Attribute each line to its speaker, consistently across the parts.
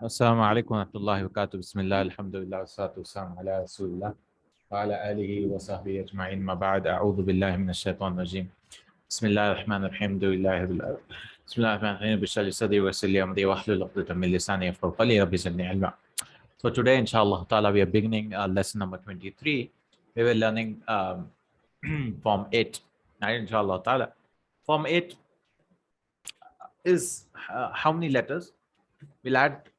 Speaker 1: Assalamu alaikum wa rahmatullahi wa barakatuh. Bismillah, alhamdulillah, wassalatu wassalamu ala rasulillah wa ala alihi wa sahbihi ajma'in. Ma ba'd, a'udhu billahi minash shaitan rajim. Bismillah ar-Rahman ar-Rahim. Alhamdulillahi rabbil alamin. Bismillah ar-Rahman ar-Rahim. Bishrah li sadri wa yassir li amri wahlul 'uqdatam min lisani yafqahu qawli. Rabbi zidni ilma. So today, inshallah ta'ala, we are beginning lesson number 23. We were learning form 8. Right, inshallah ta'ala. Form 8 is how many letters? We'll add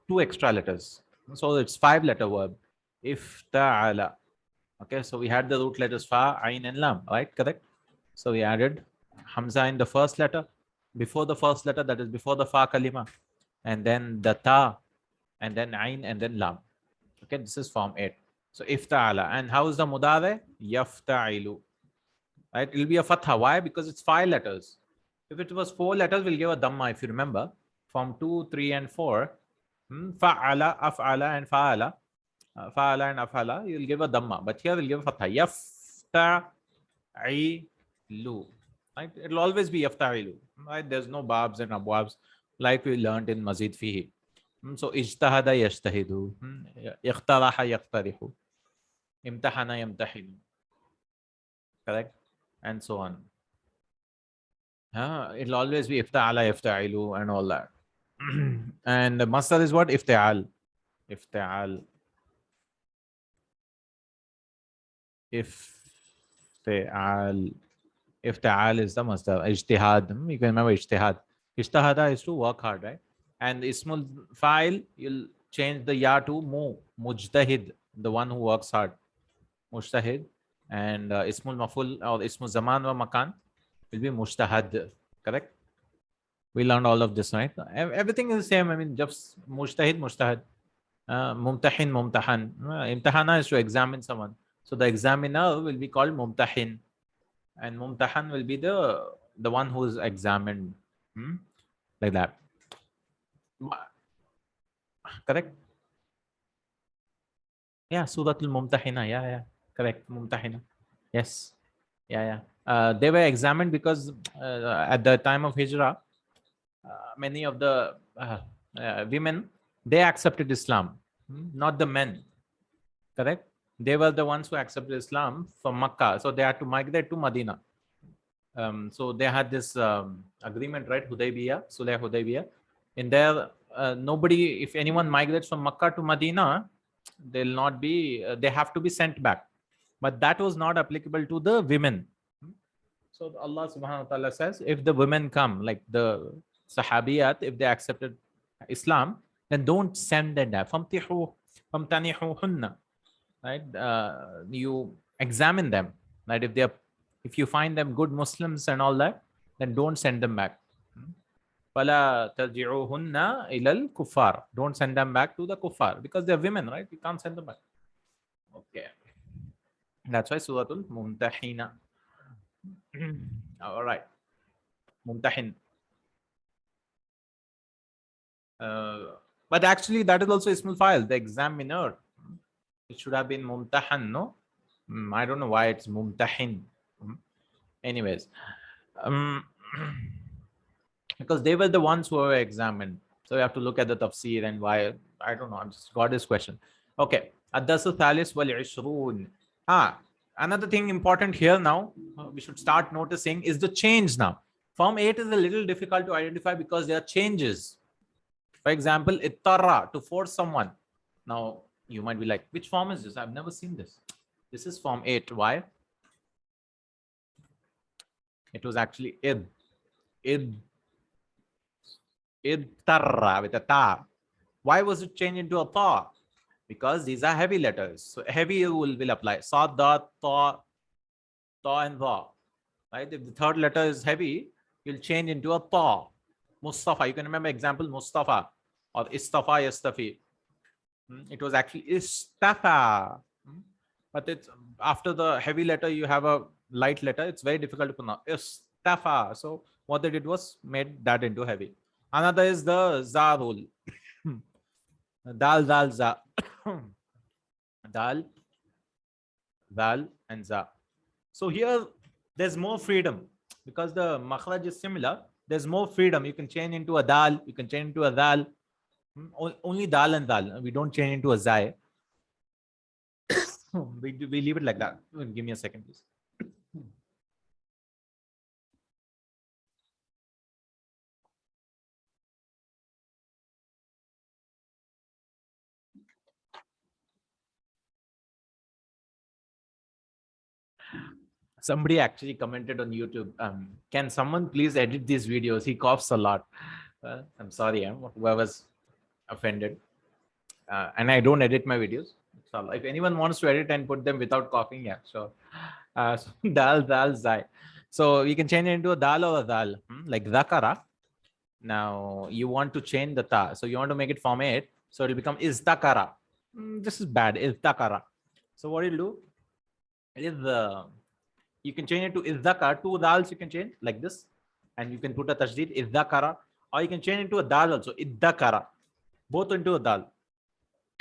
Speaker 1: 2 extra letters. So it's 5-letter verb. Ifta'ala. Okay, so we had the root letters fa, ain, and lam, right? Correct? So we added hamza in the first letter, before the first letter, that is before the fa kalima, and then the ta, and then ain, and then lam. Okay, this is form 8. So ifta'ala. And how is the mudare? Yafta'ilu. Right? It will be a fatha. Why? Because it's 5 letters. If it was 4 letters, we'll give a dhamma, if you remember. Form 2, 3, and 4. Fa'ala, af'ala, and fa'ala. Fa'ala and af'ala, you'll give a dhamma. But here we'll give a fatha. Yafta'ilu. Right? It'll always be yafta'ilu. Right? There's no babs and abwabs like we learned in Mazid Fihi. So ijtahada yajtahidu. Ikhtaraha yaqtarihu. Imtahana yamtahinu. Correct? And so on. It'll always be ifta'ala, yafta'ilu, and all that. And the masdar is what? Ifti'al. Ifti'al. Ifti'al. Ifti'al is the masdar. Ijtihad. You can remember ijtihad. Ijtihada is to work hard, right? And ismul fa'il, you'll change the ya to mu. Mujtahid, the one who works hard. Mujtahid. And ismul maful or ismul zaman wa makan will be mujtahad. Correct? We learned all of this, right? Everything is the same. I mean, just mujtahid, mujtahid. Mumtahin, mumtahan. Imtihana is to examine someone. So the examiner will be called mumtahin. And mumtahan will be the one who is examined. Like that. Correct? Yeah, Suratul Mumtahina. Yeah. Correct. Mumtahina. Yes. Yeah. They were examined because at the time of Hijrah, many of the women, they accepted Islam, not the men. Correct? They were the ones who accepted Islam from Makkah. So they had to migrate to Madina. So they had this agreement, right? Hudaybiyah, Sulh Hudaybiyah. In there, nobody, if anyone migrates from Makkah to Madina, they'll not be, they have to be sent back. But that was not applicable to the women. So Allah subhanahu wa ta'ala says, if the women come, like the Sahabiyat, if they accepted Islam, then don't send them there. Famtanihuhunna. Right? You examine them. Right? If you find them good Muslims and all that, then don't send them back. Fala tarji'uhunna ilal kuffar. Don't send them back to the kuffar because they're women, right? You can't send them back. Okay. That's why Suratul Mumtahina. All right. Mumtahin. But actually, that is also Ismul Fa'il, the examiner. It should have been Mumtahan, no? I don't know why it's Mumtahin. Anyways, because they were the ones who were examined. So we have to look at the tafsir and why. I don't know. I just got this question. Okay. Ad-Darsu Thalis wal Ishrun. Another thing important here now, we should start noticing is the change now. Form 8 is a little difficult to identify because there are changes. For example, ittara, to force someone. Now, you might be like, which form is this? I've never seen this. This is form 8. Why? It was actually id. Ittara with a ta. Why was it changed into a ta? Because these are heavy letters. So heavy will apply. Sad, da, ta, and dha. Right? If the third letter is heavy, you'll change into a ta. Mustafa. You can remember example Mustafa or Istafa, Yastafi. It was actually Istafa. But it's after the heavy letter, you have a light letter. It's very difficult to pronounce. Istafa. So what they did was made that into heavy. Another is the za rule. Dal, dal, za. Dal, dal, and za. So here there's more freedom because the makhraj is similar. There's more freedom. You can change into a dal, you can change into a dal, Only dal and dal. We don't change into a zai. We leave it like that. Give me a second, please. Somebody actually commented on YouTube, can someone please edit these videos? He coughs a lot. I'm sorry, whoever's offended. And I don't edit my videos. So if anyone wants to edit and put them without coughing, yeah, sure. So dal, zai. So you can change it into a dal or a dal, like zakara. Now you want to change the ta. So you want to make it form 8. So it'll become istakara. This is bad, istakara. So what you'll do is you can change it to izdakar. 2 dals you can change like this, and you can put a tashdid izdakara, or you can change it to a dal also, iddakara, both into a dal.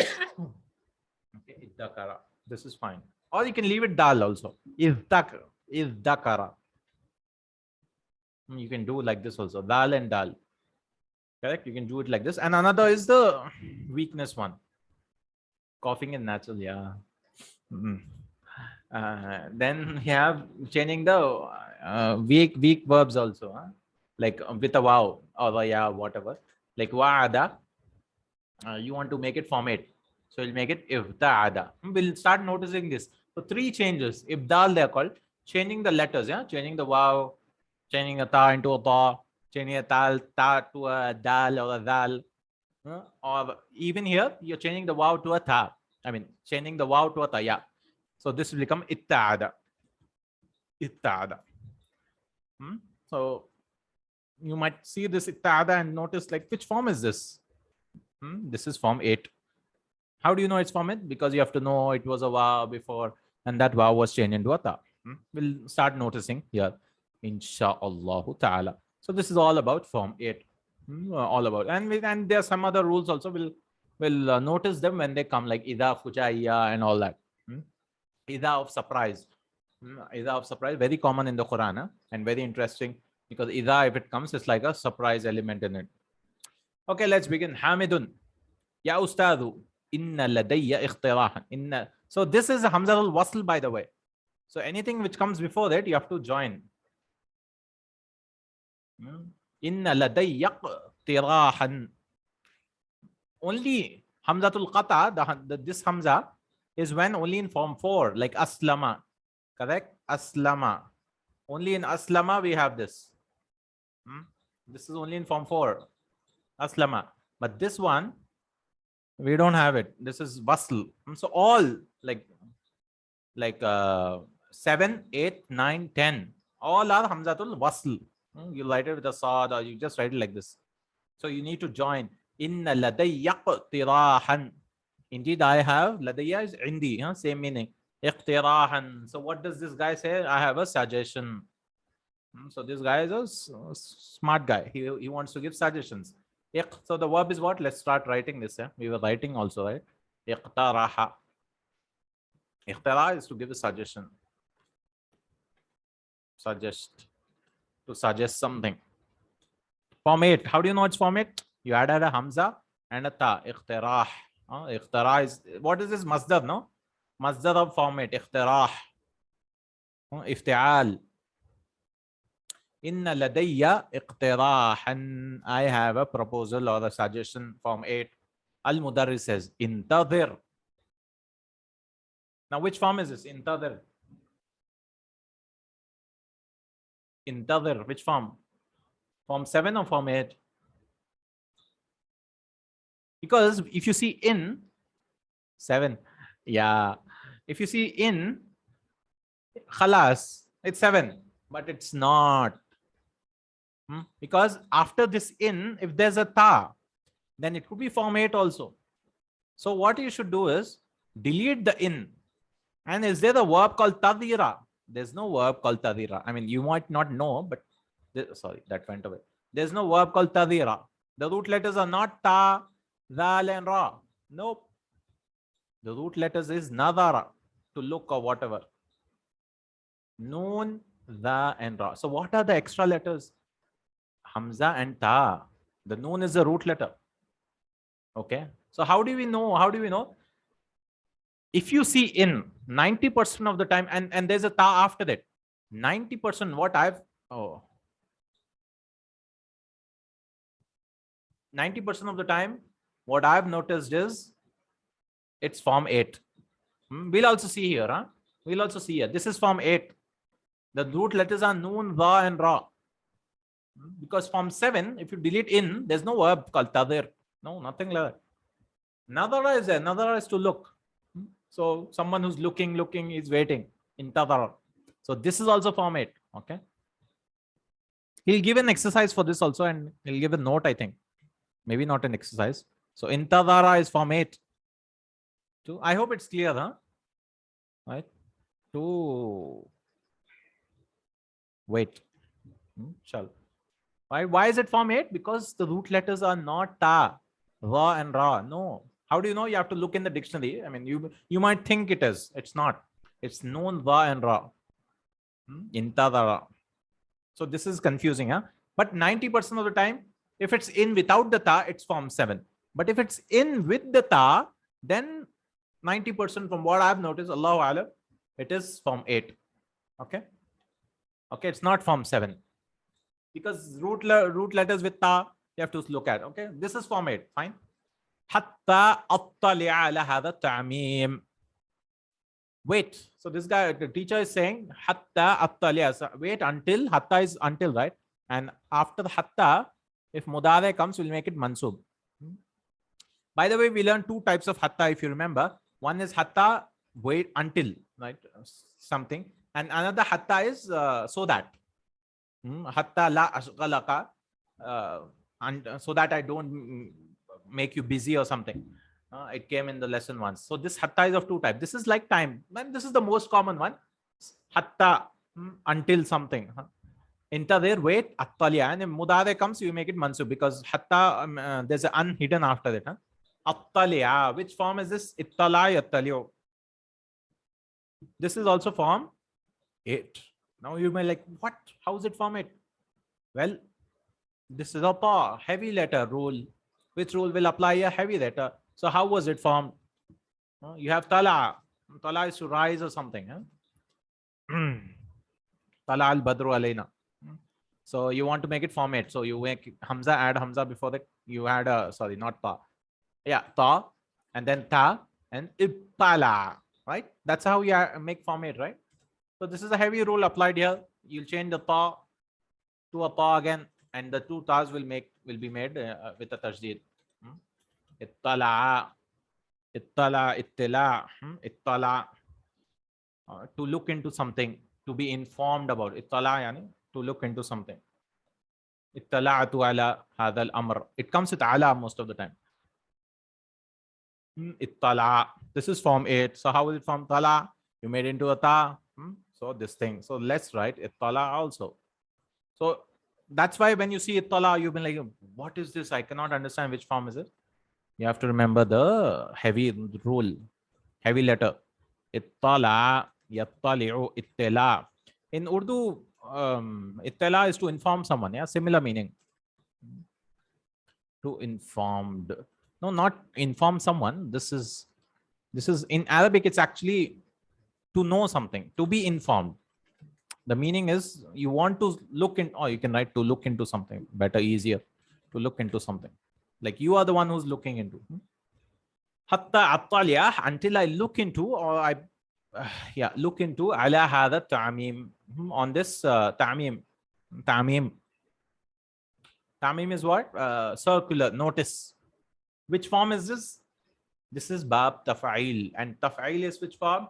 Speaker 1: Okay, iddakara. This is fine. Or you can leave it dal also. Izdakara. You can do like this also, dal and dal. Correct? You can do it like this. And another is the weakness one. Coughing is natural, yeah. Then you have changing the weak verbs also, like with a wow or a yeah, whatever. Like wa'ada, you want to make it form 8. So you'll make it ifta'ada. We'll start noticing this. So 3 changes. Ibdal, they're called. Changing the letters, yeah. Changing the wow, changing a ta into a ta, changing a ta to a dal or a dal. Or even here, you're changing the wow to a ta. I mean, changing the wow to a ta, yeah. So this will become itta'ada. Itta'ada. So you might see this itta'ada and notice like, which form is this? This is form 8. How do you know it's form 8? Because you have to know it was a waw before, and that waw was changed into a ta. We'll start noticing here, insha'Allah ta'ala. So this is all about form 8. All about. And there are some other rules also. We'll notice them when they come, like idha, fujaiya, and all that. Idha of surprise. Idha of surprise, very common in the Quran, and very interesting, because idha, if it comes, it's like a surprise element in it. Okay, let's begin. Hamidun. Ya ustadu. Inna ladayya ikhtirahan. Inna. So this is a Hamza al-Wasl, by the way. So anything which comes before that, you have to join. Inna ladayya ikhtirahan. Only Hamzatul Qata, this Hamza is when only in form 4, like Aslama. Correct? Aslama. Only in Aslama we have this. This is only in form 4. Aslama. But this one, we don't have it. This is Wasl. So all like 7, 8, 9, 10. All are Hamzatul Wasl. You write it with a Saad, or you just write it like this. So you need to join. Inna ladayya iqtirahan. Indeed, I have. Ladayya is indi. Same meaning. Iqtirahan. So what does this guy say? I have a suggestion. So this guy is a smart guy. He wants to give suggestions. So the verb is what? Let's start writing this. We were writing also, right? Iqtaraha. Iqtara is to give a suggestion. Suggest. To suggest something. Form 8. How do you know it's form 8? You added a Hamza and a Ta. Iqtirah. Iqtirah is, what is this? Masdar, no? Masdar of form 8. Iqtirah. Ifti'al. Inna ladayya iqtirahan. I have a proposal or a suggestion. Form 8. Al-Mudarris says, Intadir. Now, which form is this? Intadir. Intadir. Which form? Form 7 or form 8? Because if you see in 7, yeah. If you see in khalas, it's 7, but it's not. Because after this in, if there's a ta, then it could be form 8 also. So what you should do is delete the in. And is there a verb called tadira? There's no verb called tadira. I mean, you might not know, but sorry, that went away. There's no verb called tadira. The root letters are not ta, zal, and ra. Nope. The root letters is nadara, to look or whatever. Noon, the, and ra. So what are the extra letters? Hamza and ta. The noon is the root letter. Okay. So how do we know? How do we know? If you see in 90% of the time, and there's a ta after that, 90% what I've, oh, 90% of the time, what I've noticed is it's form 8. We'll also see here, huh? We'll also see here. This is form 8. The root letters are noon, va, and ra. Because form 7, if you delete in, there's no verb called tadir. No, nothing like that. Nadara is there. Nadara is to look. So someone who's looking is waiting. Intadara. So this is also form 8. Okay. He'll give an exercise for this also, and he'll give a note, I think. Maybe not an exercise. So intadara is form 8. I hope it's clear, huh? Right? To wait. Shall. Why is it form 8? Because the root letters are not ta, ra, and ra. No. How do you know? You have to look in the dictionary. I mean, you might think it is. It's not. It's noon, va, and ra. Intadara. So this is confusing, huh? But 90% of the time, if it's in without the ta, it's form 7. But if it's in with the ta, then 90% from what I've noticed, Allahu Alam, it is form 8. Okay. Okay, it's not form 7. Because root letters with ta, you have to look at. Okay, this is form 8. Fine. Hatta attali'a ala hadha ta'mim. Wait. So this guy, the teacher is saying hatta attali'a. So wait until, hatta is until, right? And after the hatta, if mudare comes, we'll make it mansoob. By the way, we learned 2 types of hatta, if you remember. One is hatta, wait until, right? Something. And another hatta is so that. Hatta la ashghalaka, and so that I don't make you busy or something. It came in the lesson once. So this hatta is of 2 types. This is like time. And this is the most common one. Hatta, until something. Intadir, wait, attaliya. And if mudare comes, you make it mansoob because hatta, there's an un hidden after that. Huh? Attaliya. Which form is this? Ittala, attaliyo. This is also form 8. Now you may like, what? How is it form 8? Well, this is a pa, heavy letter rule. Which rule will apply a heavy letter? So how was it formed? You have tala. Tala is to rise or something. Huh? Tala al badru alayna. So you want to make it form 8. So you make hamza, add hamza before that. You add a, sorry, not ta. Yeah, ta, and then ta, and ibtala. Right? That's how you make form 8, right? So this is a heavy rule applied here. You'll change the ta to a ta again, and the 2 tas will be made with a tajdeed. Ittala, ittala, ittila, ittala. To look into something, to be informed about. Ittala yani to look into something. Ittala'atu ala hadha al-amr. It comes with ala most of the time. Ittala. This is form 8. So how is it form tala? You made into a ta. So this thing. So let's write ittala also. So that's why when you see ittala, you've been like, what is this? I cannot understand which form is it. You have to remember the heavy rule, heavy letter. Ittala, yattali'u, ittila. In Urdu, ittila is to inform someone. Yeah, similar meaning. To informed. No, not inform someone. This is in Arabic. It's actually to know something, to be informed. The meaning is you want to look in, or you can write to look into something. Better, easier to look into something. Like you are the one who's looking into. Hatta attaliya, until I look into, or I look into ala hadha ta'mim, on this ta'mim. Ta'mim is what? Circular, notice. Which form is this? This is bab taf'il, and taf'il is which form?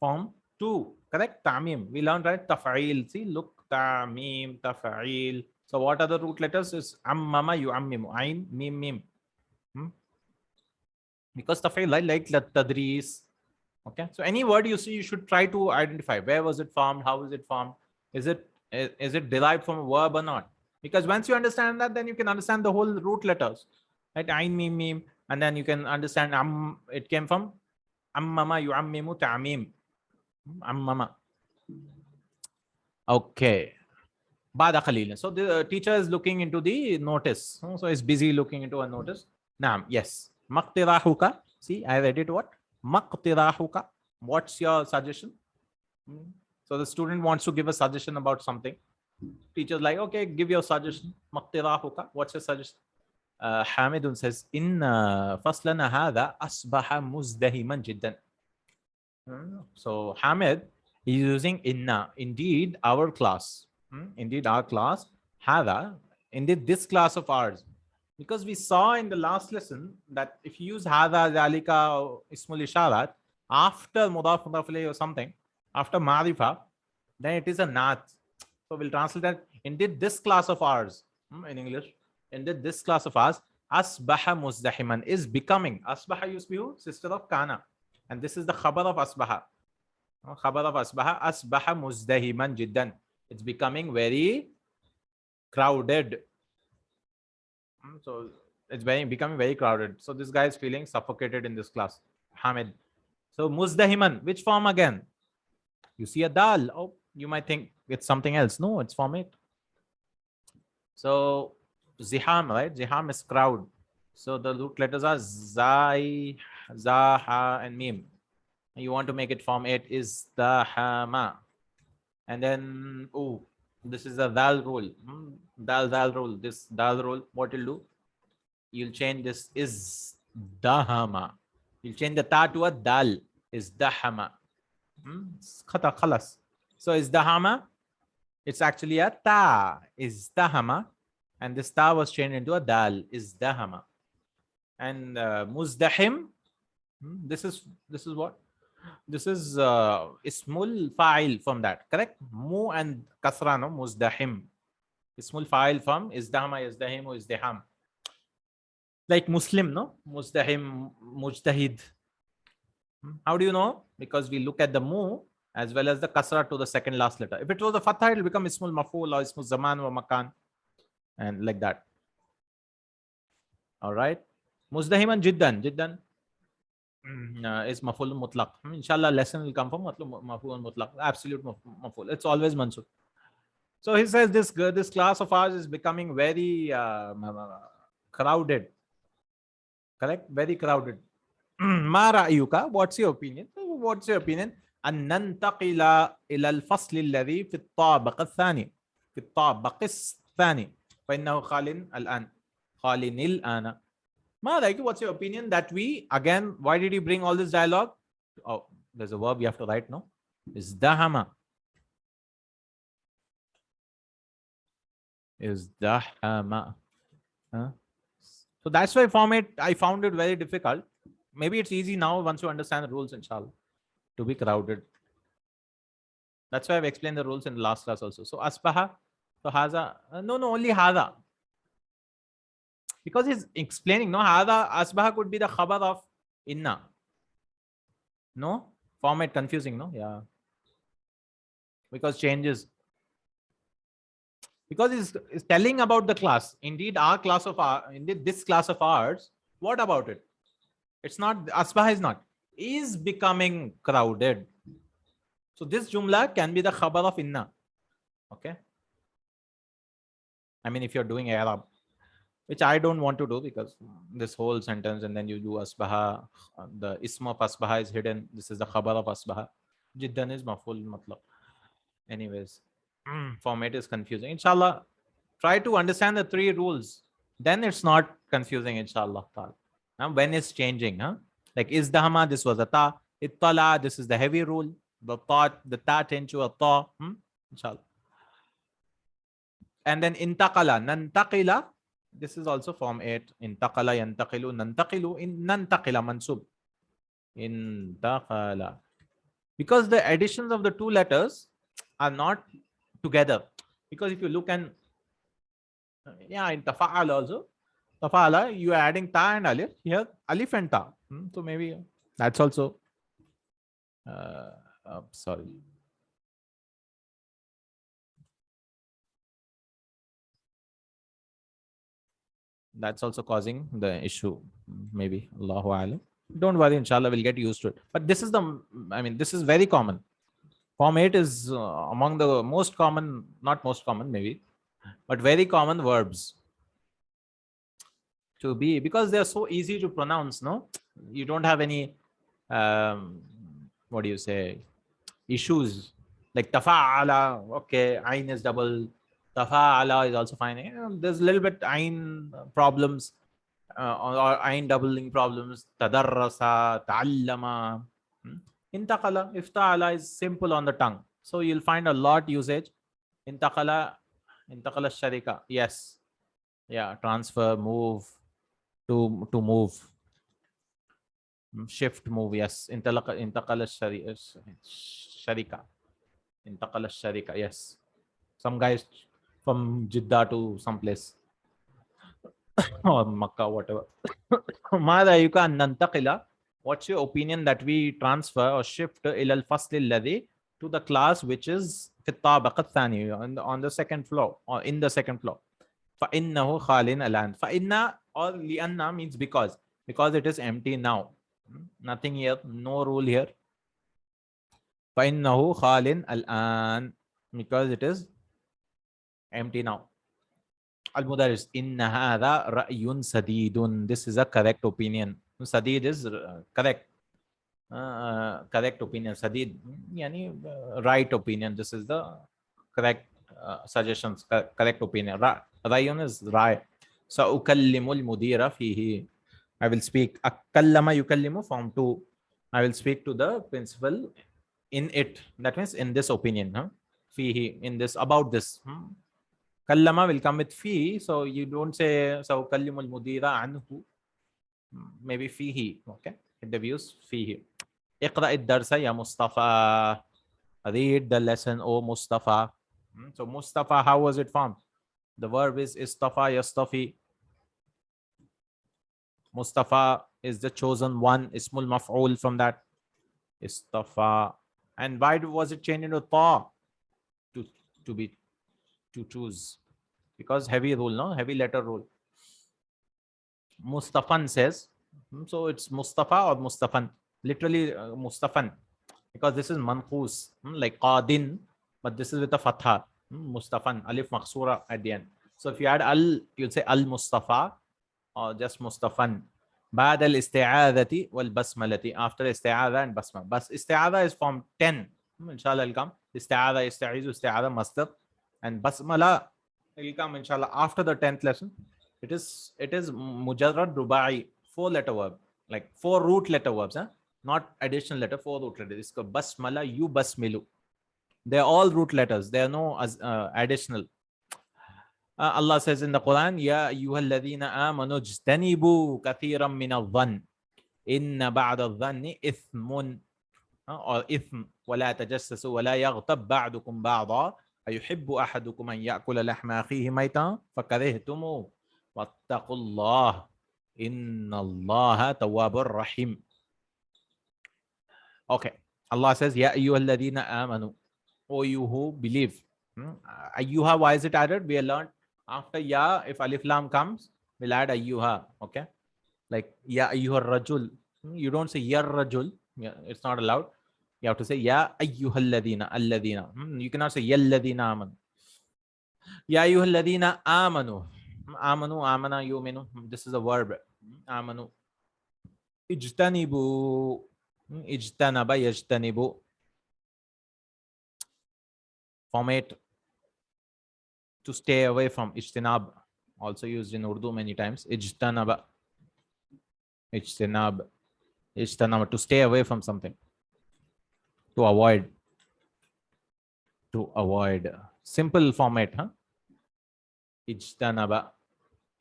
Speaker 1: Form 2, correct? Ta'mim. We learned, right? Taf'il. See, look, ta'mim, taf'il. So what are the root letters? Is ammama, yu'ammimu, ain, mim, mim. Because taf'il, like tadris. Okay. So any word you see, you should try to identify. Where was it formed? How is it formed? Is it derived from a verb or not? Because once you understand that, then you can understand the whole root letters. Right? Ain, mim, mim. And then you can understand it came from ammama, yu'ammimu, ta'mim. Ammama. Okay. Bada Khalil. So the teacher is looking into the notice. So he's busy looking into a notice. Naam, yes. Maqtirahuka. See, I read it what? Maqtirahuka. What's your suggestion? So the student wants to give a suggestion about something. Teacher's like, okay, give your suggestion. Maqtirahuka. What's your suggestion? Hamidun says, Inna faslana hadha asbaha muzdahiman jiddan. So Hamid is using inna. Indeed, our class. Indeed, our class. Hadha. Indeed, this class of ours. Because we saw in the last lesson that if you use hadha, zalika, or ismul isharat after mudaf mudaf ilayhi or something, after ma'rifa, then it is a naat. So we'll translate that. Indeed, this class of ours in English. Indeed, this class of ours, asbaha muzdahiman, is becoming. Asbaha yusbihu, sister of kana. And this is the khabar of asbaha. Khabar of asbaha. Asbaha muzdahiman jiddan. It's becoming very crowded. So it's becoming very crowded. So this guy is feeling suffocated in this class. Hamid. So muzdahiman, which form again? You see a dal. Oh, you might think it's something else. No, it's form 8. So ziham, right? Ziham is crowd. So the root letters are zai, zaha, and mim. And you want to make it form 8 is dahama. And then, oh, this is a dal rule. Dal rule. This dal rule, what you'll do? You'll change this is dahama. You'll change the ta to a dal. Is dahama. Khata khalas. So is dahama. It's actually a ta. Is dahama. And this ta was changed into a dal. Is dahama. And muzdahim. This is what? This is ismul fa'il from that, correct? Mu and kasra, no? Muzdahim. Ismul fa'il from izdahama, izdahim, or izdiham. Like Muslim, no? Muzdahim, mujtahid. How do you know? Because we look at the mu as well as the kasra to the second last letter. If it was a fatha, it will become ismul maf'ul or ismul zaman or makan. And like that. All right. Muzdahiman jiddan. Jiddan is maf'ul mutlaq. Inshallah, lesson will come from maf'ul mutlaq. Absolute maf'ul. It's always mansoob. So he says this class of ours is becoming very crowded. Correct? Very crowded. Ma ra'yuka? What's your opinion? What's your opinion? أن ننتقل إلى الفصل الذي في الطابق الثاني. في الطابق الثاني. فإنه خال الآن. خال الآن. What's your opinion that we, again, why did he bring all this dialogue? Oh, there's a verb you have to write, no? Is dahama. Is dahama. So that's why I found it very difficult. Maybe it's easy now once you understand the rules, inshallah, to be crowded. That's why I've explained the rules in the last class also. So asbaha, so haza, no, only haza. Because he's explaining, no, hadha asbaha could be the khabar of inna. No? Format confusing, no? Yeah. Because changes. Because he's telling about the class. Indeed, this class of ours, what about it? It's not, asbaha is not. Is becoming crowded. So this jumla can be the khabar of inna. Okay? I mean, if you're doing Arab. Which I don't want to do because this whole sentence and then you do asbaha, the ism of asbaha is hidden. This is the khabar of asbaha. Jiddan is maf'ul matlab. Anyways, format is confusing. Inshallah, try to understand the 3 rules. Then it's not confusing, inshallah. Now, when it's changing, like izdahama, this was a ta. Ittala, this is the heavy rule. The ta changed to a ta. Inshallah. And then intaqala, nantaqila. This is also form 8. Intaqala, yantaqilu, nantaqilu, in nantaqila, mansoob. Intaqala. Because the additions of the 2 letters are not together. Because if you look and, in tafa'ala also, tafa'ala, you are adding ta and alif. Here, alif and ta. So maybe that's also, sorry. That's also causing the issue. Maybe. Allahu Alam. Don't worry, inshallah, we'll get used to it. But this is this is very common. Form 8 is among the most common, not most common maybe, but very common verbs. to be, because they're so easy to pronounce. No, you don't have any what do you say, issues like tafa'ala. Okay, ayn is double, tafa'ala is also fine. There's a little bit ayn problems, or ayn doubling problems. Tadarrasa, ta'allama. Intaqala, ifta'ala is simple on the tongue, so you'll find a lot usage. Intaqala, intaqala sharika. Yes, yeah, transfer, move, to move, shift, move. Yes, intaqala sharika, intaqala sharika. Yes, some guys from Jeddah to some place or Makkah, whatever. ماذا يمكن أن ننتقل? What's your opinion that we transfer or shift إلى الفصل الذي, to the class which is في الطابق الثاني, on the second floor, or in the second floor. فإنه خال الآن. فإن or لأن means because it is empty now. Nothing here, no rule here. فإنه خال الآن, because it is empty now. Al-Mudaris, inna hadha ra'yun sadidun. This is a correct opinion. Sadid is correct. Correct opinion. Sadid, yani right opinion. This is the correct suggestions. Correct opinion. Ra'yun is right. Sa'ukallimu al-mudira fihi. I will speak. Akallama yukallimu, form 2. I will speak to the principal in it. That means in this opinion. Fihi, in this, about this. Kallama will come with fi, so you don't say so kallimul mudira anhu. Maybe fihi. Okay, it use fihi. Iqra ad-darsa ya Mustafa. Read the lesson, O Mustafa. So Mustafa, how was it formed? The verb is istafa yastafi. Mustafa is the chosen one. Ismul maf'ul from that. Istafa. And why was it changed into ta? To choose, because heavy rule, no, heavy letter rule. Mustafan says, so it's Mustafa or Mustafan, literally Mustafan, because this is manqus, like qadin, but this is with a fatha. Mustafan, alif maksura at the end. So if you add al, you'll say al Mustafa or just Mustafan. بعد الاستعاذة والبسملة, after isti'adha and basma. But isti'adha is from 10. Inshallah will come. Isti'adha, ista'izu, isti'adha, masdar. And basmala will come inshallah after the 10th lesson. It is mujarrad rubai, 4-letter verb, like 4 root letter verbs, not additional letter, 4 root letters. It's called basmala, you basmilu. They're all root letters. There are no additional. Allah says in the Quran, Ya ayyuhalladhina amanu jtanibu kathiran min al-dhann inna ba'da al-dhanni ithmun, or ithm, wala tajassasu wala yaghtab ba'dukum ba'da أيحب أحدكم أن يأكل لحم أخيه ميتا فكرهتموه واتقوا الله إن الله تواب رحيم. Okay, Allah says يا أيها الذين آمنوا, O you who believe. Ayyuha, why is it added? We learned after ya, if alif lam comes, we'll add ayyuha. Okay, like ya ayyuha rajul, you don't say ya rajul, it's not allowed. You have to say ya ayyuhalladhina, alladhina. You cannot say yalladhina amanu. Ya ayyuhalladhina amanu. Amanu, amana, yuminu. This is a verb. Amanu. Ijtanibu. Ijtanaba, yajtanibu. Format to stay away from. Ijtinab, also used in Urdu many times. Ijtanaba. Ijtinab. Ijtanaba, to stay away from something. To avoid. Simple format, Ijtanaba.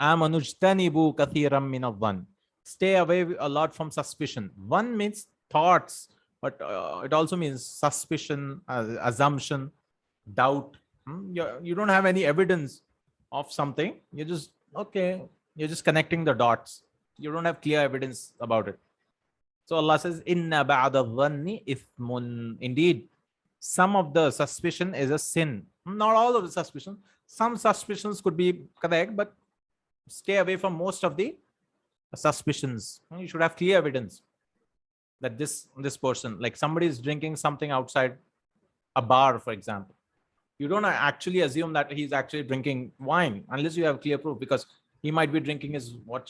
Speaker 1: Amanu ijtanibu kathiran min adh-dhann. Stay away a lot from suspicion. One means thoughts, but it also means suspicion, assumption, doubt. You don't have any evidence of something. You're just connecting the dots. You don't have clear evidence about it. So Allah says, Inna ba'da dhanni ithmun. Indeed, some of the suspicion is a sin. Not all of the suspicion. Some suspicions could be correct, but stay away from most of the suspicions. You should have clear evidence that this person, like somebody is drinking something outside a bar, for example. You don't actually assume that he's actually drinking wine unless you have clear proof, because He might be drinking his what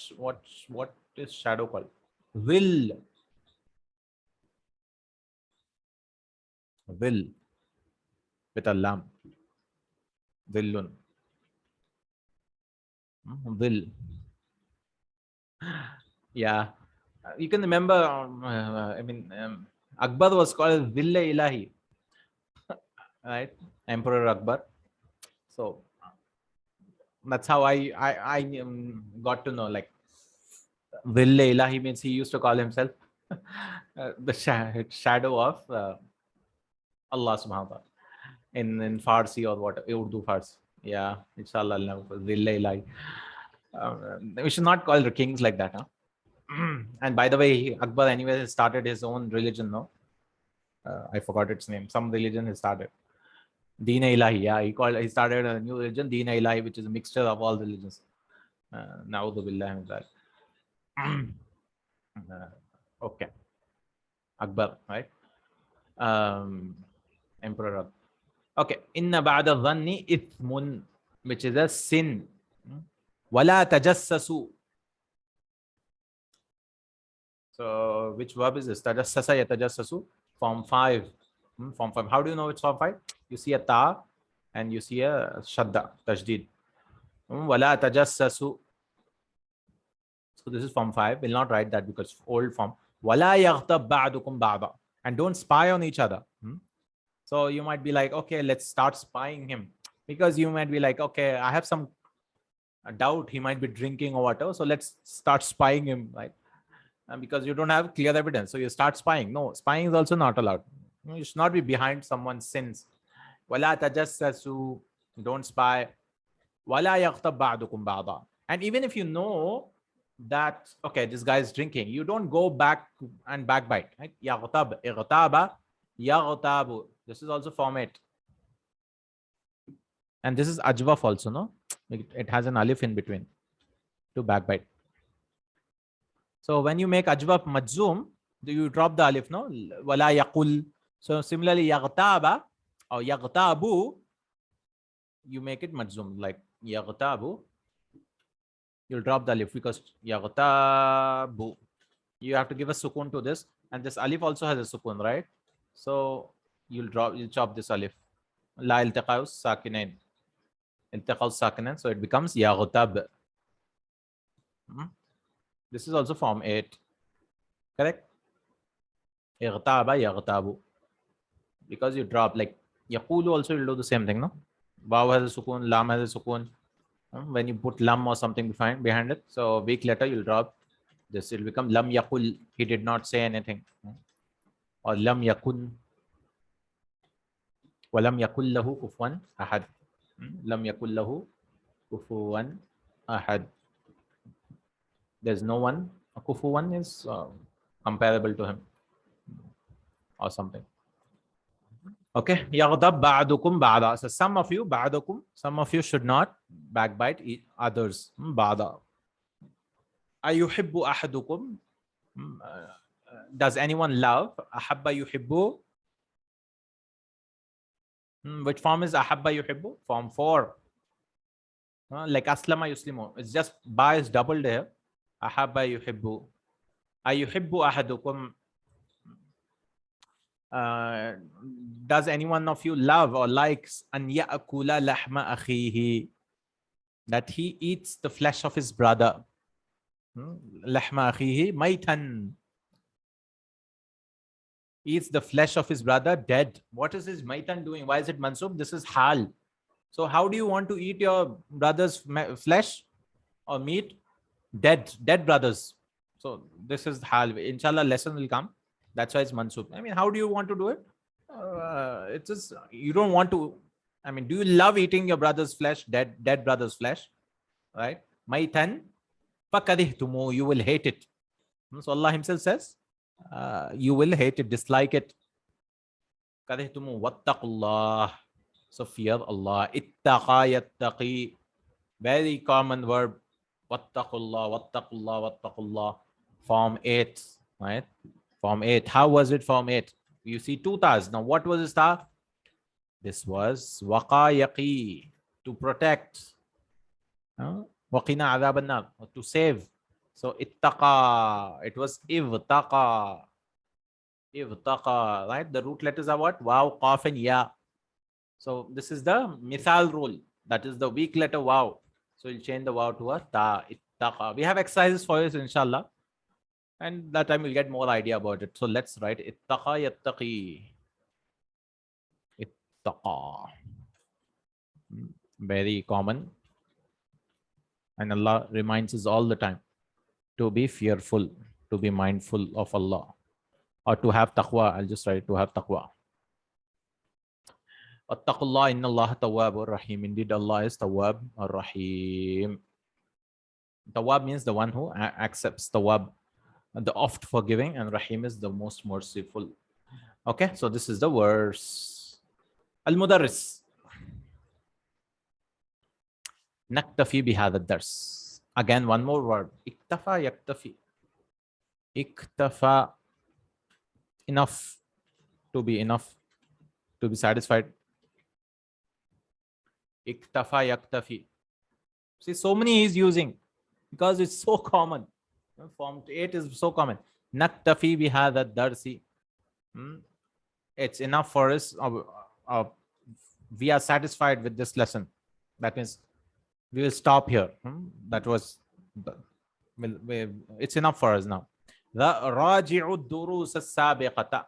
Speaker 1: is shadow called? Will. Will with a lam. Willun. Will. Yeah. You can remember, Akbar was called Ville Ilahi, right? Emperor Akbar. So that's how I got to know, like, Ville Ilahi means he used to call himself the shadow of Allah subhanahu wa ta'ala in Farsi or what, Urdu Farsi. Yeah, inshallah, Ville Ilahi. We should not call the kings like that, huh? And by the way, Akbar anyway started his own religion, no? I forgot its name. Some religion he started. Deen Ilahi, yeah. He started a new religion, Deen Ilahi, which is a mixture of all religions. Na'udhu billahi min dhalik. Okay. Akbar, right? Emperor Akbar. Okay. Inna ba'da dhanni ithmun, which is a sin. Wala tajassasu. So which verb is this? Tajassasa yatajassasu. Form 5. Form 5. How do you know it's form 5? You see a ta and you see a shadda, tajdeed. Wala tajassasu. So this is form 5. We'll not write that because old form. Wala yaghtab ba'dukum ba'da. And don't spy on each other. So you might be like, okay, let's start spying him. Because you might be like, okay, I have some doubt he might be drinking or whatever. So let's start spying him, right? Because you don't have clear evidence. So you start spying. No, spying is also not allowed. You should not be behind someone's sins. Wala tajassasu. Don't spy. Wala yaghtab ba'dukum ba'da. And even if you know that, okay, this guy is drinking, you don't go back and backbite, right? Yaghtab, ightaba, yaghtabu. This is also form 8. And this is ajwaf also, no? It has an alif in between to backbite. So when you make ajwaf majzoom, do you drop the alif, no? Wala yaqul. So similarly, yaghtaba or yaghtabu, you make it majzoom, like yaghtabu. You'll drop the alif because yaghtabu. You have to give a sukun to this, and this alif also has a sukun, right? So you'll chop this alif. La iltiqa'us sakinain. Iltiqa'us sakinain. So it becomes yaghtab. This is also form 8. Correct? Ightaba, yaghtabu. Because you drop, like yaqulu also you'll do the same thing, no? Waw has a sukun, lam has a sukun. When you put lam or something behind it, so a week later you'll drop this. It'll become lam yaqul. He did not say anything. Or lam yakun. Walam yakul lahu kufuwan ahad. Lam yakul lahu kufuwan ahad. There's no one. A kufuwan is comparable to him or something. Okay. Yaghdab ba'dukum ba'da. So some of you, ba'dukum, some of you should not backbite others. Ba'da. Ayuhibbu ahadukum. Does anyone love? Ahabba yuhibbu. Which form is ahabba yuhibbu? Form 4. Like aslama yuslimu. It's just ba is doubled here. Ahabba yuhibbu. Ayuhibbu ahadukum. Does anyone of you love or likes an ya'kula lahma akhihi, that he eats the flesh of his brother? Lahma akhihi maitan. Eats the flesh of his brother dead. What is his maitan doing? Why is it mansoob? This is hal. So how do you want to eat your brother's flesh or meat? Dead brothers. So this is hal. Inshallah, lesson will come. That's why it's mansoob. I mean, how do you want to do it? It's just, you don't want to. I mean, do you love eating your brother's flesh, dead brother's flesh? Right? Maitan fakadihtumu. You will hate it. So Allah Himself says, you will hate it, dislike it. Kadihtumu wattaqullah. So fear Allah. Ittaqa yattaqi. Very common verb. Wattaqullah, wattaqullah, wattaqullah. Form 8. Right? Form 8. How was it form 8? You see 2 tas. Now what was this ta? This was waqayaqi, to protect. وَقِنَا عَذَابَ النَّارِ, to save. So ittaqa, it was ivtaqa. Ivtaqa, right? The root letters are what? Waw, qaf, and ya. So this is the mithal rule. That is the weak letter waw. So you'll change the waw to a ta. Ittaqa. We have exercises for you, inshallah. And that time we'll get more idea about it. So let's write ittaqa yattaqi. Ittaqa. Very common. And Allah reminds us all the time to be fearful, to be mindful of Allah, or to have taqwa. I'll just write to have taqwa. Attaqullah, inna Allah tawwabur rahim. Indeed, Allah is tawwab ar-rahim. Tawwab means the one who accepts. Tawwab, the oft forgiving, and rahim is the most merciful. Okay, so this is the verse. Al-Mudarris. Naktafi bihadha ad-dars. Again, one more word. Iktafa yaktafi. Iktafa, enough, to be enough, to be satisfied. Iktafa yaktafi. See, so many he's using because it's so common. Form 8 is so common. Naktafi bihadha ad-darsi. It's enough for us. We are satisfied with this lesson. That means we will stop here. That was, it's enough for us now. The raji'u durus as-sabiqata.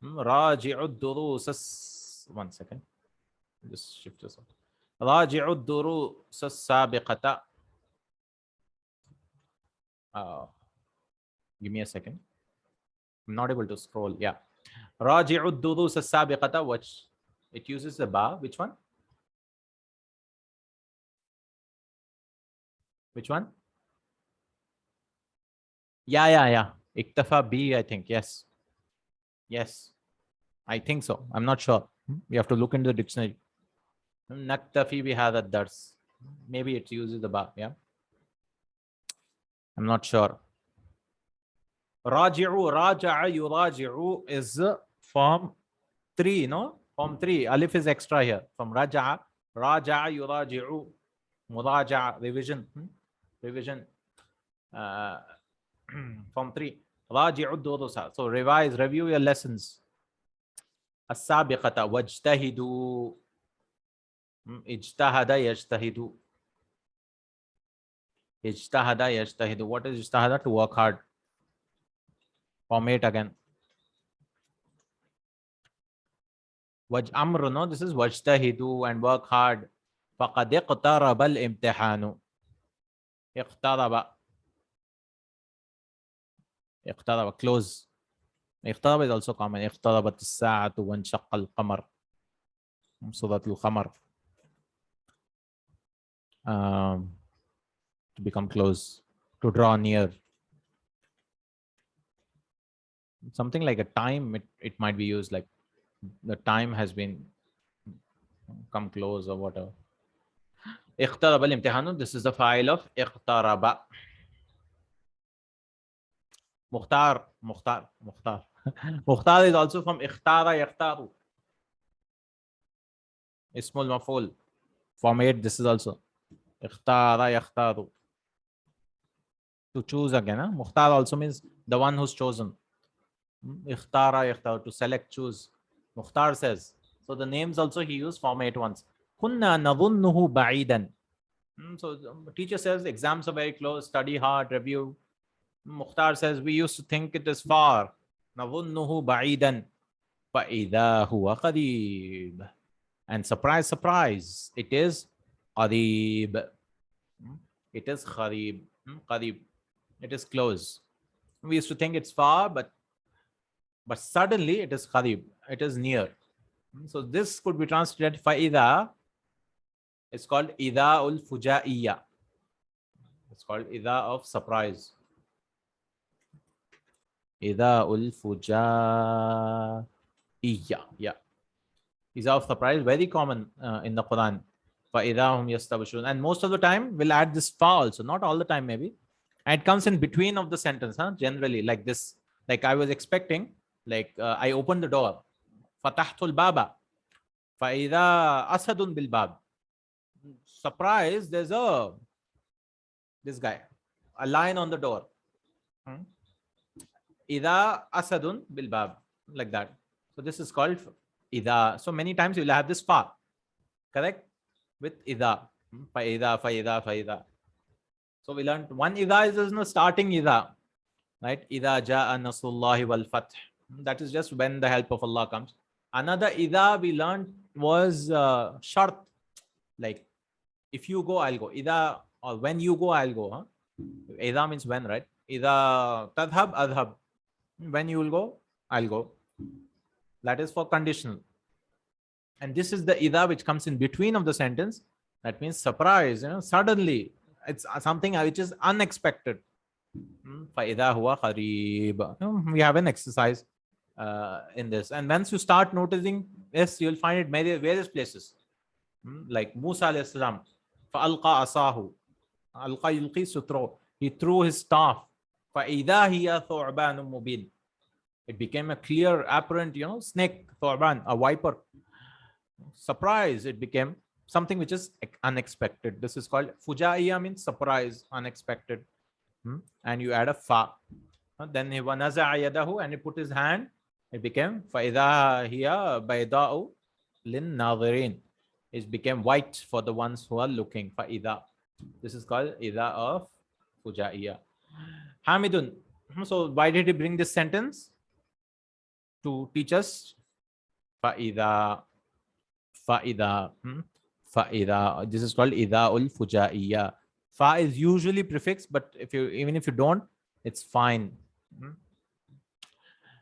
Speaker 1: Raji'u durus. One second. Just shift this up. Raji'u durus as-sabiqata. Give me a second. I'm not able to scroll. Yeah. Raji'u durus as-sabiqata, which it uses the ba. Which one? Which one? Yeah. Iktafa B, I think. Yes. I think so. I'm not sure. You have to look into the dictionary. Naktafi bihadha ad-dars. Maybe it uses the ba. Yeah. I'm not sure. Raji'u, raja'a, yuraji'u is form 3, no? Form 3. Alif is extra here. From raja'a, raja'a, yuraji'u. Muraja'a, revision. Revision. Form 3. Raji'u durusa. So revise, review your lessons. As-sabiqata, wajtahidu. Ijtahada yajtahidu. Ijtahada yajtahidu. What is ijtahada? To work hard. Form 8 again. Waj amr, no? This is wajtahidu and work hard. Faqad iqtaraba al-imtihanu. Iqtaraba. Iqtaraba, close. Iqtaraba is also common. Iqtarabat as-sa'atu wa inshaqqa al-qamar. Surat al-Qamar. To become close, to draw near. Something like a time, it might be used like the time has been come close or whatever. Iqtaraba al-imtihanu. This is the file of iqtaraba. Mukhtar. Mukhtar is also from ikhtara yakhtaru. Ismul maf'ul. Form 8, this is also ikhtara yakhtaru. To choose again. Mukhtar also means the one who's chosen. Ikhtara yakhtaru, to select, choose. Mukhtar says. So the names also he used form 8 once. Kunna nadhunnuhu ba'idan. So teacher says exams are very close, study hard, review. Mukhtar says we used to think it is far. Nadhunnuhu ba'idan. Fa'idha huwa qareeb. And surprise, surprise, it is qareeb. It is qareeb. Qareeb. It is close. We used to think it's far, but suddenly it is qareeb. It is near. So this could be translated fa'idha. It's called idha ul fujaiya. It's called idha of surprise. Idha ul fujaiya. Yeah. Idha of surprise, very common in the Quran. Fa'idha hum yastabshirun. And most of the time we'll add this fa also. Not all the time maybe. And it comes in between of the sentence, generally like this. Like I was expecting, like I opened the door. Fatahtul baba. Fa'idha asadun bil bab. Surprise, there's a This guy, a lion on the door. Ida asadun bil bab, like that. So this is called ida. So many times you will have this fa, correct, with ida. Faida, faida, faida. So we learned one ida is no starting ida, right? Ida ja'a nasrullahi wal fath. That is just when the help of Allah comes. Another ida we learned was shart, like if you go, I'll go. Ida, or when you go, I'll go. Huh? Ida means when, right? Ida tadhab, adhab. When you will go, I'll go. That is for conditional. And this is the ida which comes in between of the sentence. That means surprise, suddenly. It's something which is unexpected. فَإِذَا هُوَ قَرِيبٌ. We have an exercise in this. And once you start noticing, yes, you'll find it many various places. Like Musa alayhi salam, فَأَلْقَى أَصَاهُ. أَلْقَى يُلْقِي, to throw. He threw his staff. فَإِذَا هِيَ ثُعْبَانٌ مُبِينٌ. It became a clear, apparent, snake, thu'ban, a viper. Surprise, it became something which is unexpected. This is called fujaiya, means surprise, unexpected. And you add a fa. Then he wanaza'a yadahu, and he put his hand. It became fa'idha hiya bayda'u lin nadhirin. It became white for the ones who are looking. Fa'idha. This is called idha of fujaiya. Hamidun. So why did he bring this sentence? To teach us fa'idha. Fa'idha. Fa'idha. This is called idha'ul fujaiya. Fa is usually prefixed, but even if you don't, it's fine.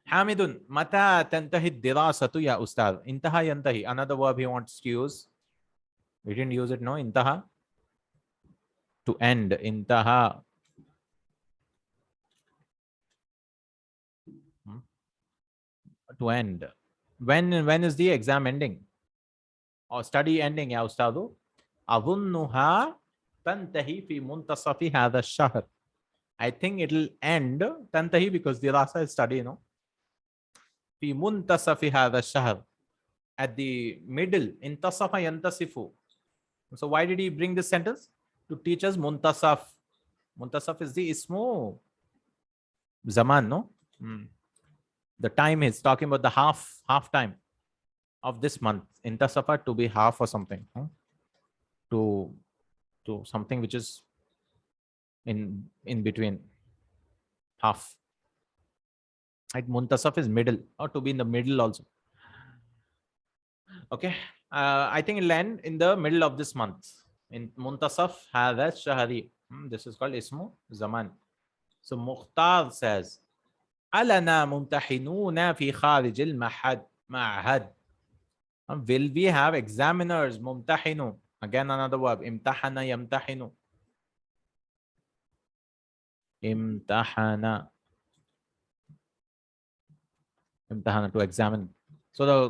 Speaker 1: Hamidun, mata tantahi dirasatu ya ustad. Intaha yantahi. Another verb he wants to use. We didn't use it, no? Intaha. To end. Intaha. To end. When is the exam ending? Or study ending, ya ustadu? Adunnuha tantahi fi muntasafi hadha ash-shahr. I think it'll end tantahi because dirasa is study, fi muntasafi hadha ash-shahr. At the middle, intasafa yantasifu. So why did he bring this sentence? To teach us muntasaf. Muntasaf is the ismu zaman, no? The time is talking about the half time of this month. Intasafa, to be half or something. To something which is in between, half. Right? Muntasaf is middle, or to be in the middle also. Okay. I think it'll end in the middle of this month. In Muntasaf hadha shahri. This is called ismu zaman. So Mukhtar says, Alana mumtahinuna fi kharij al-ma'had. Will we have examiners? Mumtahinu. Again another verb. Imtahana yamtahinu. Imtahana. Imtahana, to examine. So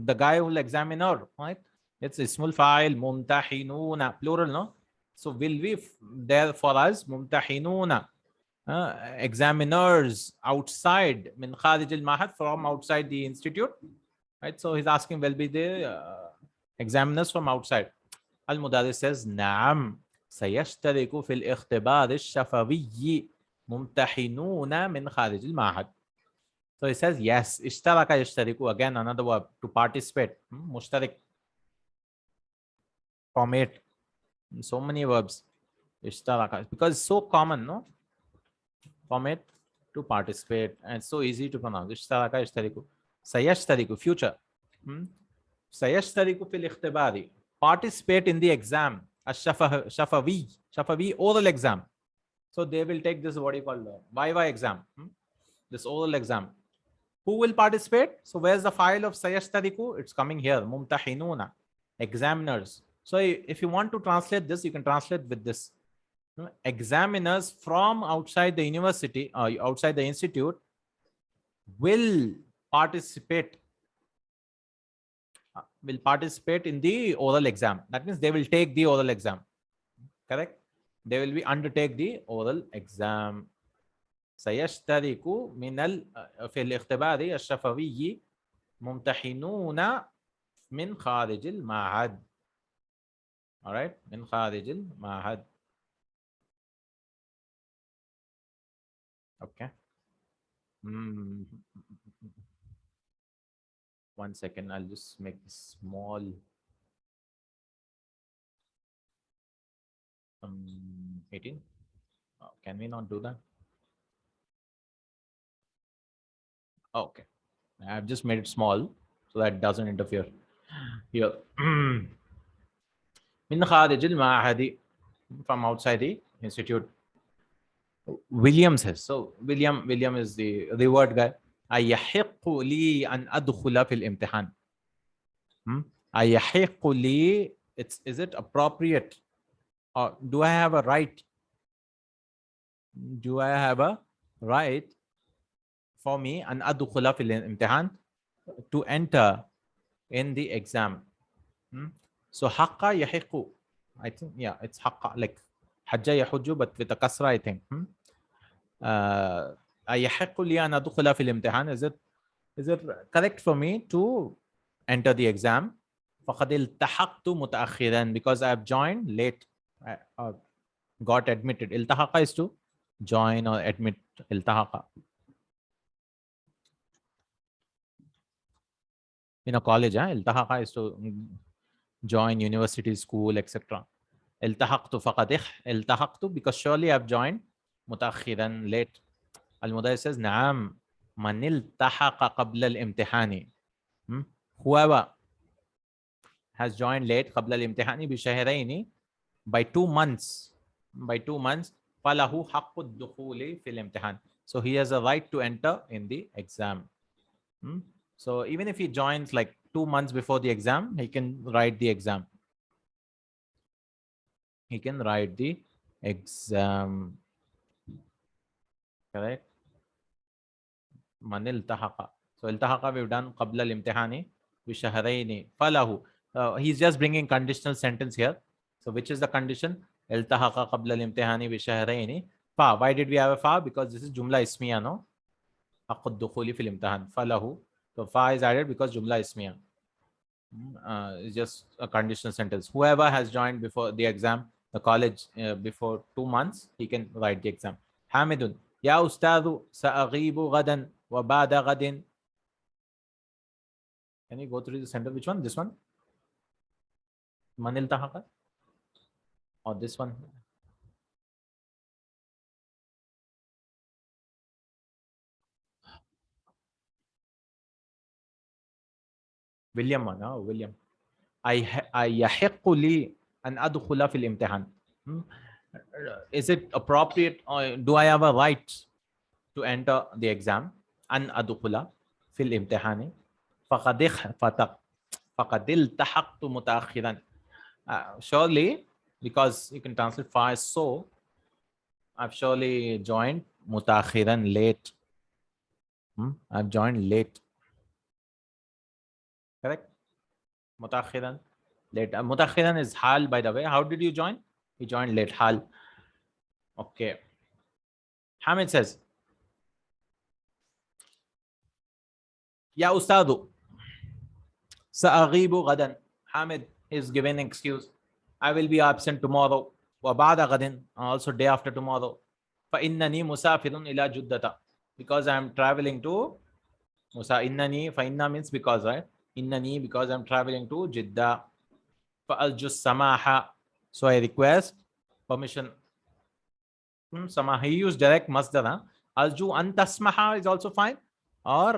Speaker 1: the guy who will examiner, right? It's ismul fa'il, mumtahinuna, plural, no? So will we there for us, mumtahinuna, examiners outside, min kharij al-mahad, from outside the institute, right? So he's asking, will be the examiners from outside. Al-Mudarris says, Naam, sayashtariku fil ikhtibar ash-shafawiyyi mumtahinuna min kharij al-mahad. So he says, yes, ishtaraka yashtariku, again another verb, to participate, mushtarik, formate, so many verbs, ishtaraka, because it's so common, no? Formate, to participate, and it's so easy to pronounce. Ishtaraka yashtariku. Sayashtariku, future. Sayashtariku fil ikhtibari, participate in the exam. Shafawi, oral exam. So they will take this, what you call the Viva exam, this oral exam. Who will participate? So where's the file of sayashtariku? It's coming here. Mumtahinuna, examiners. So if you want to translate this, you can translate with this. Examiners from outside the university or outside the institute will participate in the oral exam. That means they will take the oral exam. Correct? They will be undertake the oral exam. سيشترك في الاختبار الشفوي ممتحنون من خارج المعهد. All right, من خارج المعهد. Okay. Mm. 1 second. I'll just make this small. 18. Can we not do that? Okay. I've just made it small so that it doesn't interfere. Here. من خارج المعهد, from outside the institute. William says. So William is the word guy. أيحق لي أن أدخل في الامتحان. أيحق لي. Is it appropriate? Or do I have a right? Do I have a right for me أن أدخل في الامتحان, to enter in the exam? So حق يحق. I think, yeah, it's حق, like حج يحج, but with a kasra, I think. أيحق لي أن أدخل في الامتحان. Is it correct for me to enter the exam? فقد التحقت متأخرا, because I have joined late. Got admitted. التحق is to join or admit. التحق. In a college, التحق is to join university, school, etc. التحقت فقد التحقت, because surely I have joined. متأخرا, late. المدرس says نعم من التحق قبل الامتحان. Whoever has joined late قبل الامتحان بشهرين, by 2 months, فله حق الدخول في الامتحان. So he has a right to enter in the exam. So even if he joins like 2 months before the exam, he can write the exam. He can write the exam. Correct? من التحق. So التحق we've done قبل الامتحان بشهرين فله. He's just bringing conditional sentence here. So which is the condition? التحق قبل الامتحان بشهرين. فا. Why did we have a fa? Because this is جملة اسمية, no? حق الدخول في الامتحان فله. So fa is added because جملة اسمية. It's just a conditional sentence. Whoever has joined before the exam, the college, before 2 months, he can write the exam. حامد يا أستاذ سأغيب غدا وبعد غد. Can you go through the sentence? Which one? This one? من التحق? Or this one? William one. Oh, William. يحق لي أن أدخل في الامتحان. Is it appropriate, or do I have a right to enter the exam? أن أدخل في الامتحان. فقد التحقت متأخرا. Surely, because you can translate fa as so, I've surely joined متأخرا, late. I've joined late. Correct? متأخرا, late. متأخرا is hal, by the way. How did you join? You joined late. Hal. Okay. Hamid says, Ya Ustadu سأغيب غدا. Hamid is giving an excuse. I will be absent tomorrow. وبعد غد, also day after tomorrow. فإنني مسافر إلى جدة, because I am traveling to إنني. فإن means because, right? إنني, because I am traveling to Jeddah. فأرجو السماح, so I request permission. Samah, he used direct masdar. Arju an tasmaha is also fine. Or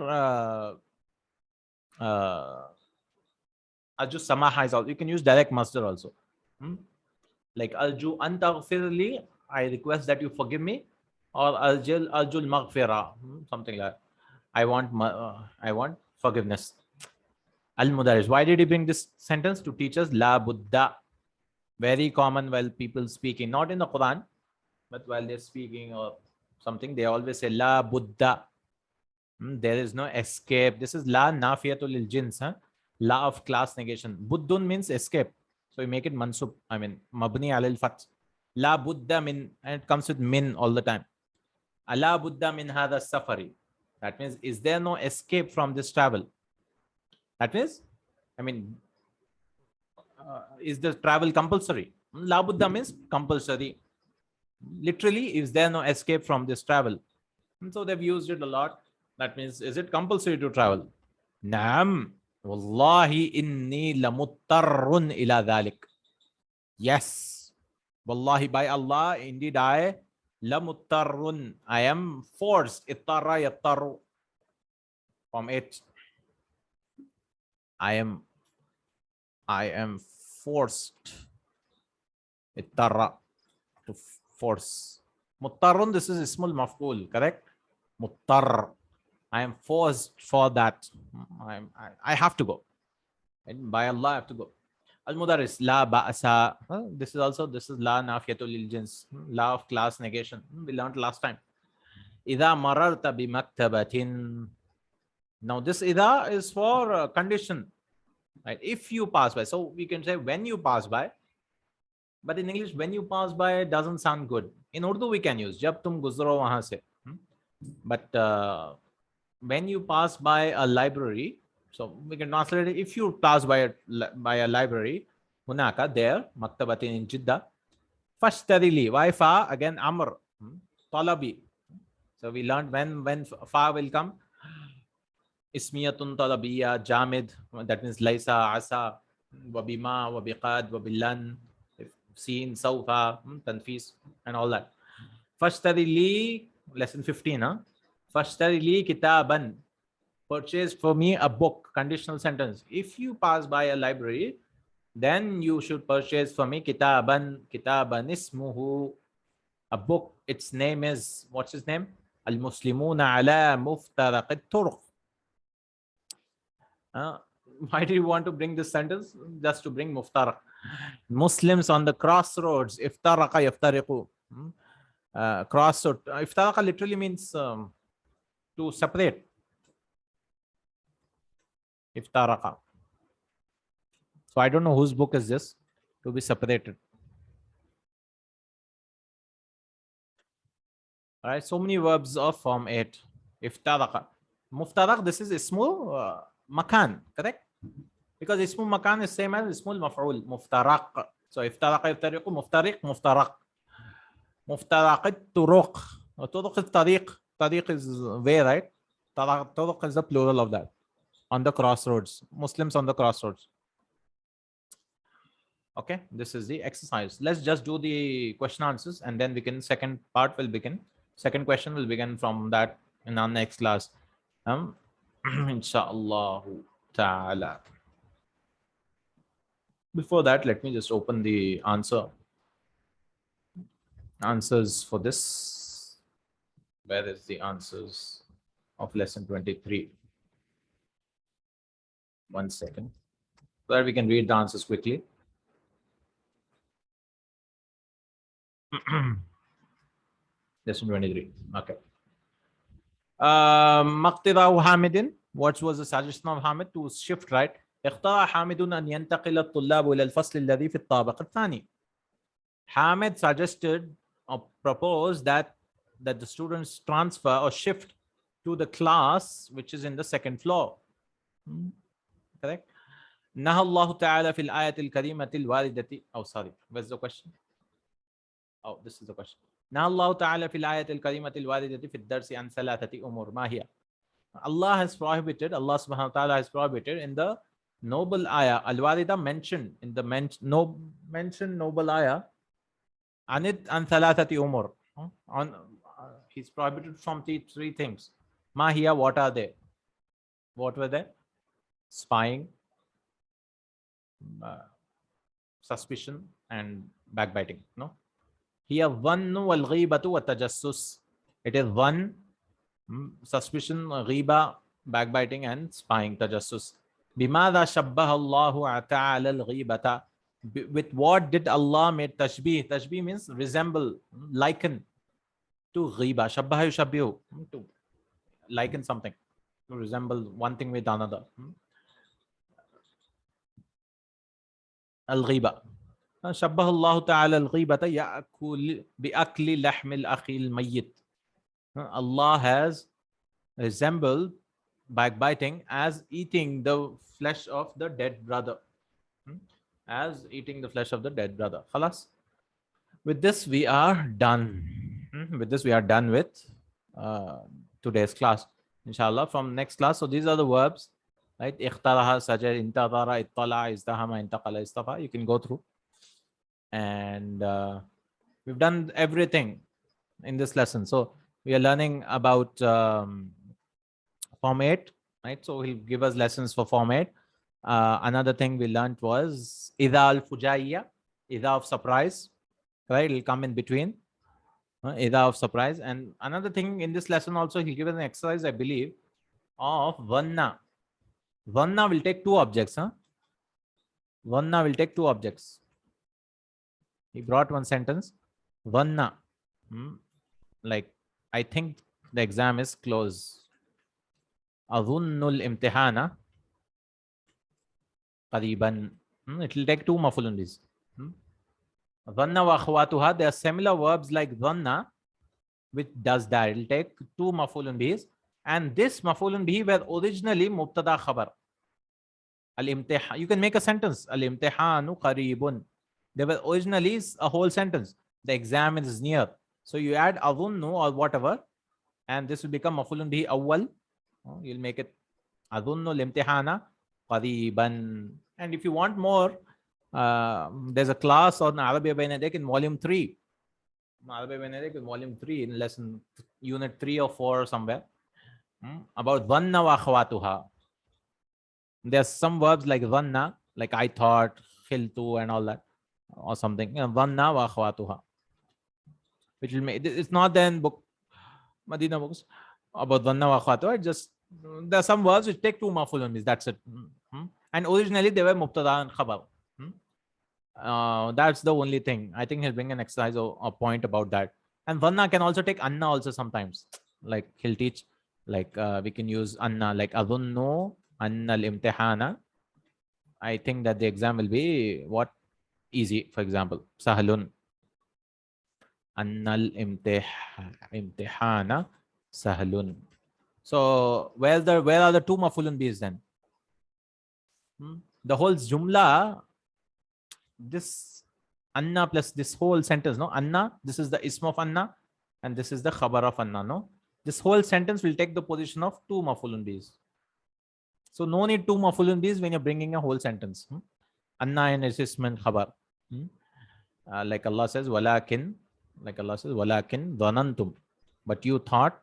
Speaker 1: arju samaha is also. You can use direct masdar also. Like arju an taghfirli, I request that you forgive me. Or arjul maghfira, something like that. I want forgiveness. Al mudaris. Why did he bring this sentence? To teach us la buddha. Very common while people speaking, not in the Quran, but while they're speaking or something, they always say la buddha. There is no escape. This is la nafiyatul lil jins, la of class negation. Buddun means escape, so we make it mansub. I mean mabni alal fath. La buddha min, and it comes with min all the time. Ala buddha min hadha safari. That means, is there no escape from this travel? That means, I mean, is the travel compulsory? La buddha means compulsory. Literally, is there no escape from this travel? And so they've used it a lot. That means, is it compulsory to travel? Naam. Wallahi inni lamuttarrun ila dhalik. Yes. Wallahi, by Allah, indeed I lamuttarrun. I am forced. Ittarra yattaru. From it. I am forced. Ittarra. To force. Muttarrun, this is ismul maf'ul, correct? Muttar. I am forced for that. I have to go. And by Allah, I have to go. Al-Mudarris, la ba'asa. This is la nafiyatul lil jins. La of class negation. We learned last time. Idha mararta bi maktabatin. Now this idha is for condition. Right? If you pass by. So we can say when you pass by. But in English, when you pass by, it doesn't sound good. In Urdu, we can use jab tum guzro wahan se. But when you pass by a library, so we can translate it. If you pass by a library, hunaka, there, maktabatin in Jeddah, fashtari li, why fa? Again, amr, talabi. So we learned when fa will come, ismiyatun talabiyya, jamid, that means laisa, asa, wabima, wabiqad, wabilan, seen, sawfa, tanfis, and all that. Fashtari li, lesson 15, huh? Fashtari li kitaban. Purchase for me a book. Conditional sentence. If you pass by a library, then you should purchase for me kitaban. Kitaban ismuhu. A book. Its name is, what's his name? Al-Muslimuna ala muftaraq al-turq. Why do you want to bring this sentence? Just to bring muftaraq. Muslims on the crossroads. Iftaraqa yaftariqu. Crossroad. Iftaraqa literally means to separate. Iftaraqa. So I don't know whose book is this to be separated. All right, so many verbs of form 8. Iftaraqa. Muftaraq, this is ismu makan, correct? Because ismu makan is same as ismul maf'ul. Muftaraq. So iftaraqa yaftariqu, muftariq, muftaraq. Muftaraq turuq. Turuq is tariq. Tariq is way, right? Turuq is the plural of that. On the crossroads. Muslims on the crossroads. Okay, this is the exercise. Let's just do the question answers and then we can, second part will begin. Second question will begin from that in our next class. Inshallah ta'ala. Before that, let me just open the answers for this. Where is the answers of lesson 23? 1 second. So that we can read the answers quickly. Lesson 23. Okay. Maqtida'u Hamidin. What was the suggestion of Hamid? To shift right. اختار حامد أن ينتقل الطلاب إلى الفصل الذي في الطابق الثاني. Hamid suggested or proposed that the students transfer or shift to the class which is in the second floor. Correct? نهى الله تعالى في الآية الكريمة الواردة. Oh, sorry. Where's the question? Oh, this is the question. نهى الله تعالى في الآية الكريمة الواردة في الدرس عن ثلاثة أمور. ما هي? Allah has prohibited, Allah subhanahu wa ta'ala has prohibited in the noble ayah. Al-Warida mentioned in the mentioned noble ayah. Anit an thalathati umur. He's prohibited from three things. Ma hiya, what are they? What were they? Spying, suspicion, and backbiting. No? Hiya vannu wal ghibatu wa tajassus. It is one, suspicion, ghiba, backbiting, and spying, tajassus. Bimadha shabbaha Allahu ta'ala al-ghibata. With what did Allah make tashbih? Tashbih means resemble, liken to ghiba. Shabbaha yushabbihu, to liken something, to resemble one thing with another. Al-ghiba. Shabbaha Allahu ta'ala al-ghibata ya'kul bi'akli lahmil akhil mayyit. Allah has resembled backbiting as eating the flesh of the dead brother. As eating the flesh of the dead brother. Khalas. With this we are done. With this we are done with today's class, inshallah, from next class. So these are the verbs, right? Ikhtaraha, sajad, intadara, ittala, izdahama, intaqala, istafa. You can go through. And we've done everything in this lesson. So we are learning about form 8, right? So he'll give us lessons for form 8. Another thing we learned was idha al-fujaiya, idha of surprise, right? It'll come in between. Idha of surprise. And another thing in this lesson also, he'll give us an exercise, I believe, of vanna. Vanna will take two objects. Vanna will take two objects. He brought one sentence. Vanna. Like, I think the exam is close. Adhunnul imtihana qariban. It will take two maf'ulun bihis. Dhanna wa akhwatuha. There are similar verbs like dhanna, which does that. It will take two maf'ulun bihis. And this maf'ulun bihi were originally mubtada khabar. Al-imtihan. You can make a sentence. Al-imtihanu qaribun. They were originally a whole sentence. The exam is near. So you add adhunnu or whatever, and this will become maf'ulun bihi awwal. You'll make it adhunnu al-imtihana qariban. And if you want more, there's a class on Arabiya Baina Yadayk in volume 3. Arabiya Baina Yadayk in volume 3 in lesson unit 3 or 4 or somewhere, about dhanna wa akhwatuha. There's some verbs like dhanna, like I thought, khiltu and all that, or something. Dhanna wa akhwatuha, which will make it's not there in book Madina books about dhanna wa akhwatuha. Just there are some verbs which take two maf'ulun bihis. That's it. And originally they were mubtada and khabar. That's the only thing. I think he'll bring an exercise or a point about that. And dhanna can also take anna also sometimes. Like he'll teach, like we can use anna, like adhunnu anna al-imtihana. I think that the exam will be what? Easy, for example. Sahlun. Anna al-imtihana sahlun. So where are the two maf'ulun bihis then? The whole jumla, this anna plus this whole sentence, no? Anna, this is the ism of anna, and this is the khabar of anna, no? This whole sentence will take the position of two maf'ulun bihis. So no need two maf'ulun bihis when you're bringing a whole sentence. Anna and ism and khabar. Like Allah says, walakin, dhanantum. But you thought,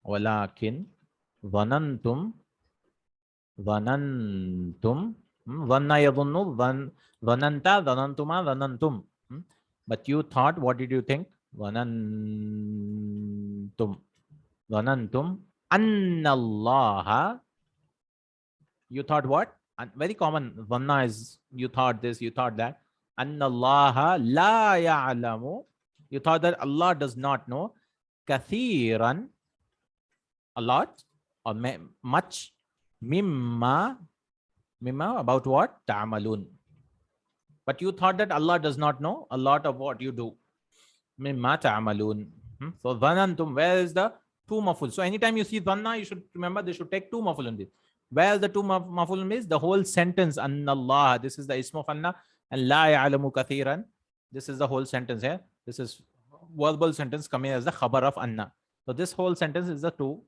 Speaker 1: walakin dhanantum. Dhanantum. Dhanna yadhunnu. Dhananta, dhanantuma, dhanantum. But you thought, what did you think? Dhanantum. Dhanantum. Annallaha. You thought what? Very common. Dhanna is you thought this, you thought that. Annallaha la ya'lamu. You thought that Allah does not know. Kathiran. A lot or much. Mimma about what? Ta'malun. But you thought that Allah does not know a lot of what you do. Mimma ta'malun. So dhanantum, where is the two maf'ul? So anytime you see dhanna, you should remember they should take two maf'ulun. Where is the two maf'ulun is? The whole sentence, annallah. This is the ism of anna. And la ya'lamu kathiran. This is the whole sentence here. This is verbal sentence coming as the khabar of anna. So this whole sentence is the two.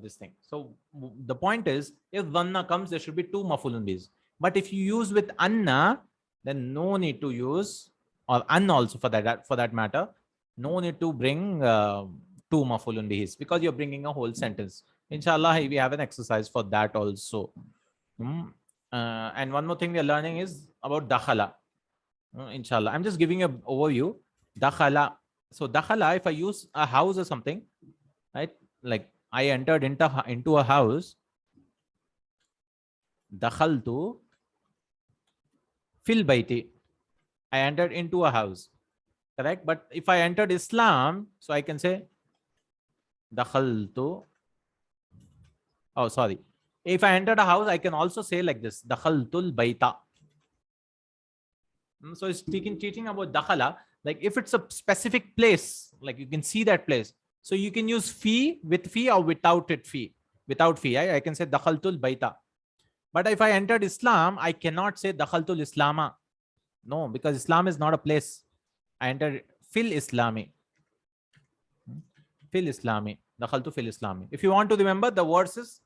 Speaker 1: This thing. So the point is, if dhanna comes, there should be two maf'ulun bihis. But if you use with anna, then no need to use, or anna also for that matter, no need to bring two maf'ulun bihis, because you're bringing a whole sentence. Inshallah, we have an exercise for that also. And one more thing we are learning is about dakhala. Inshallah, I'm just giving an overview. Dakhala. So dakhala, if I use a house or something, right? Like I entered into a house. Dakhaltu fil bayti. I entered into a house. Correct? But if I entered Islam, so I can say dakhaltu. Oh, sorry. If I entered a house, I can also say like this. Dakhaltul bayta. So it's teaching about dakhala. Like if it's a specific place, like you can see that place. So you can use fi with fi or without it fi. Without fi, I can say dakhaltul baita. But if I entered Islam, I cannot say dakhaltul islama. No, because Islam is not a place. I entered fil islami. fil islami. Dakhaltu fil islami. If you want to remember, the verse is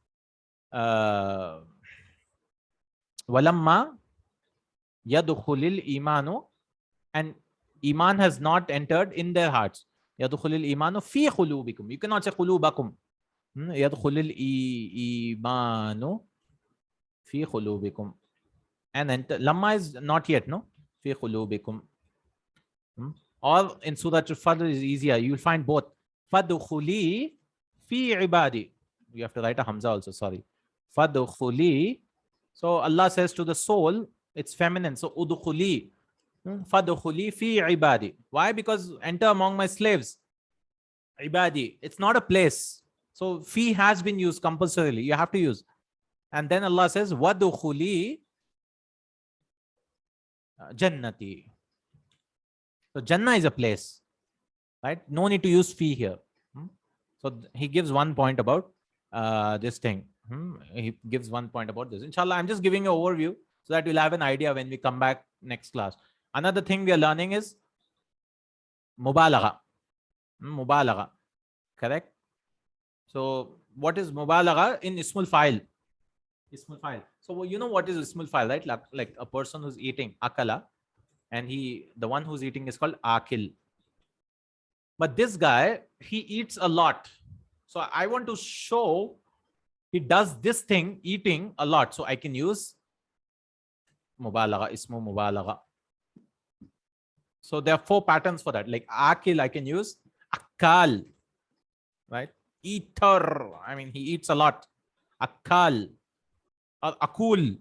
Speaker 1: walamma yadkhulul imanu, and iman has not entered in their hearts. Yadkhulul imanu fi qulubikum. You cannot say qulubakum. Yadkhulul imanu fi qulubikum. And enter, lamma is not yet, no? Fi qulubikum. Or in Surah Al-Fadl is easier. You will find both. Fadkhuli fi ibadi. You have to write a hamza also, sorry. Fadkhuli. So Allah says to the soul, it's feminine. So udkhuli. Fadkhuli fi ibadi. Why? Because enter among my slaves. Ibadi. It's not a place. So fi has been used compulsorily. You have to use. And then Allah says, wadkhuli jannati. So Jannah is a place, right? No need to use fi here. So he gives one point about this thing. He gives one point about this. Inshallah, I'm just giving an overview so that you'll have an idea when we come back next class. Another thing we are learning is mubalagha. Mubalagha, correct? So what is mubalagha in ismul fa'il? Ismul fa'il. So you know what is ismul fa'il, right? Like a person who's eating, akala, and the one who's eating is called akil. But this guy, he eats a lot. So I want to show he does this thing, eating a lot. So I can use mubalagha, ismu mubalagha. So there are 4 patterns for that. Like akil, I can use akal, right? Eater, I mean, he eats a lot. Akal, or akul,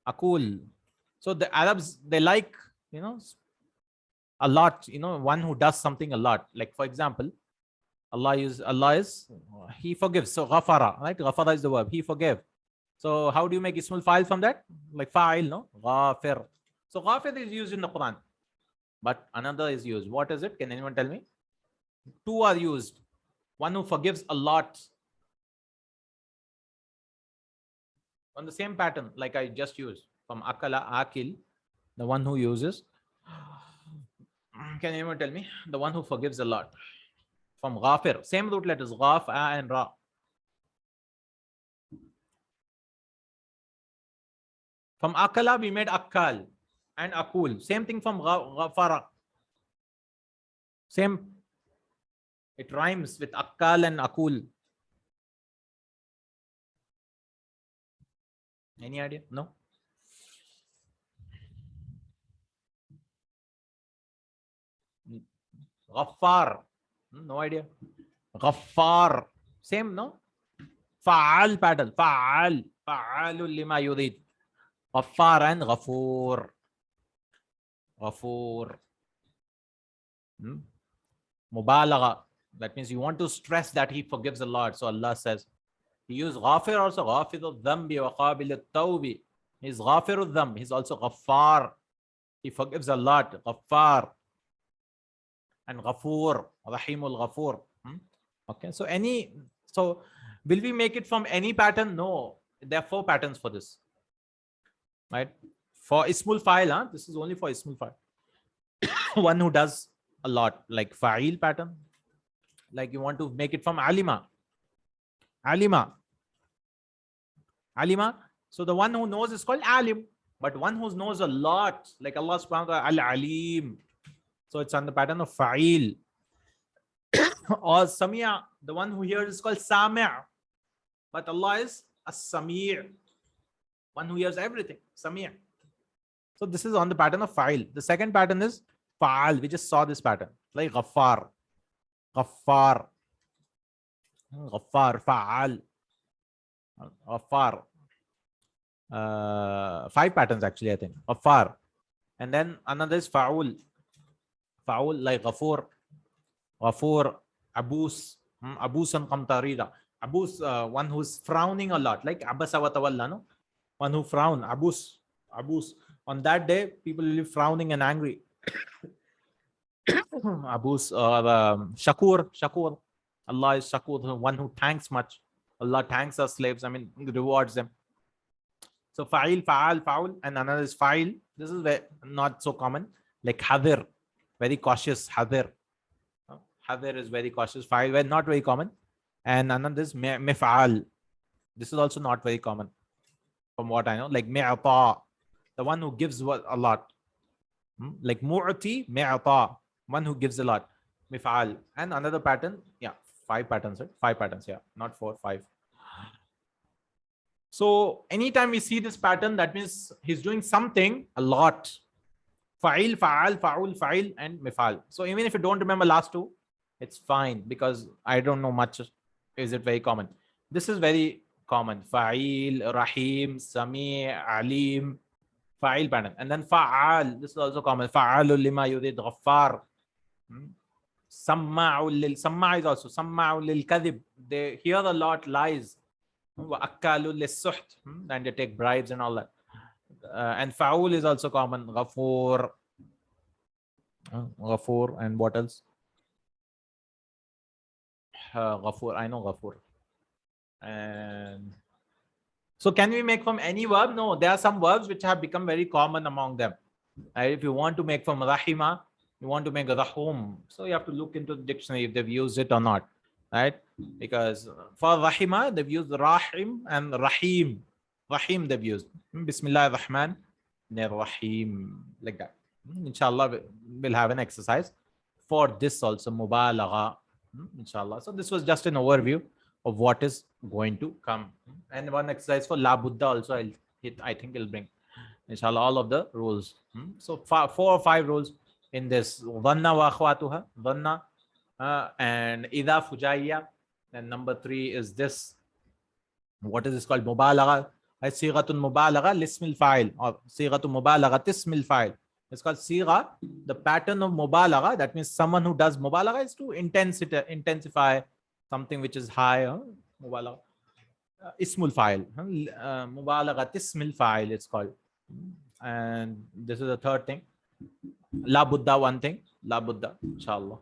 Speaker 1: akul. So the Arabs, they like, a lot, one who does something a lot. Like for example, Allah is, he forgives. So ghafara, right? Ghafara is the verb. He forgave. So how do you make ismul fa'il from that? Like fa'il, no? Ghafir. So ghafir is used in the Quran. But another is used. What is it? Can anyone tell me? 2 are used. One who forgives a lot. On the same pattern, like I just used. From akala, akil, the one who uses. Can anyone tell me? The one who forgives a lot. From ghafir, same root letters, ghaf, a, and ra. From akala, we made akal and akul. Same thing from ghafara. Same. It rhymes with akal and akul. Any idea? No? Ghaffar. No idea. Ghaffar. Same, no? Fa'al pattern. Fa'al. Fa'alul lima yurid. Ghaffar and Ghafoor. Ghafoor. Mubalagha. That means you want to stress that he forgives a lot. So Allah says, he used Ghafir also. Ghafidul dhambi wa qabilut tawbi. He's Ghafirul dhamb. He's also Ghaffar. He forgives a lot. Ghaffar. And Ghafoor, Rahimul Ghafoor. Okay, so will we make it from any pattern? No, there are 4 patterns for this, right? For Ismul Fa'il, this is only for Ismul Fa'il. One who does a lot, like Fa'il pattern. Like you want to make it from Alima. Alima. Alima. So the one who knows is called Alim, but one who knows a lot, like Allah subhanahu wa ta'ala, Al-Alim. So it's on the pattern of fa'il. Or Samia, the one who hears is called Sami'. But Allah is As-Sami', one who hears everything. Sami'. So this is on the pattern of fa'il. The second pattern is fa'al. We just saw this pattern. Like Ghaffar. Ghaffar. Ghaffar. Fa'al. Ghaffar. 5 patterns actually, I think. Ghaffar. And then another is Fa'ul. Fa'ul, like Ghafoor, Ghafoor, Abus, Abus and Qamtarida. Abus, one who's frowning a lot, like Abasa wa tawalla, no? One who frown, Abus, Abus. On that day, people will be frowning and angry. Abus, Shakur, Shakur. Allah is Shakur, the one who thanks much. Allah thanks our slaves, I mean, rewards them. So Fa'il, Fa'al, Fa'ul, and another is Fa'il. This is not so common, like Hadir. Very cautious, Hadir. Hadir is very cautious. Fa'il were not very common. And another is mif'al. This is also not very common from what I know. Like mi'ata, the one who gives a lot. Like mu'ti, mi'ata, one who gives a lot. Mif'al. And another pattern, yeah, 5 patterns, right? 5 patterns, yeah, not 4, 5. So anytime we see this pattern, that means he's doing something a lot. Fa'il, fa'al, fa'ul, fa'il, and mif'al. So even if you don't remember last two, it's fine because I don't know much. Is it very common? This is very common. Fa'il, rahim, sami, alim, fa'il pattern. And then fa'al. This is also common. Fa'alul lima yurid ghaffar. Samma'ul lil. Samma' is also. Samma'ul lil kadhib. They hear a lot lies. Wa'akkalul lis suht. And they take bribes and all that. And fa'ul is also common. Ghafoor. Ghafoor. And what else? Ghafoor. I know Ghafoor. And so can we make from any verb? No, there are some verbs which have become very common among them. If you want to make from rahima, you want to make rahum, so you have to look into the dictionary if they've used it or not, right? Because for rahima they've used rahim and rahim. Rahim they've used Bismillah Rahman Rahim, like that. Inshallah we'll have an exercise for this also, mubalagha, inshallah. So this was just an overview of what is going to come, and one exercise for la buddha also I think it'll bring, inshallah, all of the rules. So 4 or 5 rules in this. Dhanna wa akhwatuha, dhanna, and idha fujaiya. And number 3 is this. What is this called? Mubalagha. Sighatun mubalagha lismil fa'il, or sighatun mubalagha tismil fa'il. It's called sigha, the pattern of mubalagha. That means someone who does mubalagha is to intensify something which is high. Mubalagha. Ismul fa'il. Mubalagha tismil fa'il it's called. And this is the 3rd thing. La buddha, one thing. La buddha, inshallah.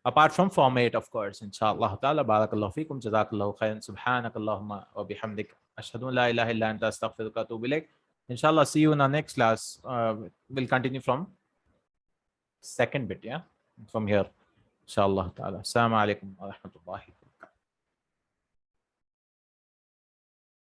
Speaker 1: Apart from form 8, of course, inshallah ta'ala. Barakallahu feekum. Jazakallahu Khair. Subhanakallahumma wa bihamdik. Ashhadu an la ilaha illa anta astaghfiruka wa atubu ilayk. Inshallah, see you in our next class. We'll continue from 2nd bit, yeah? From here. Inshallah ta'ala. Assalamu alaikum wa rahmatullahi.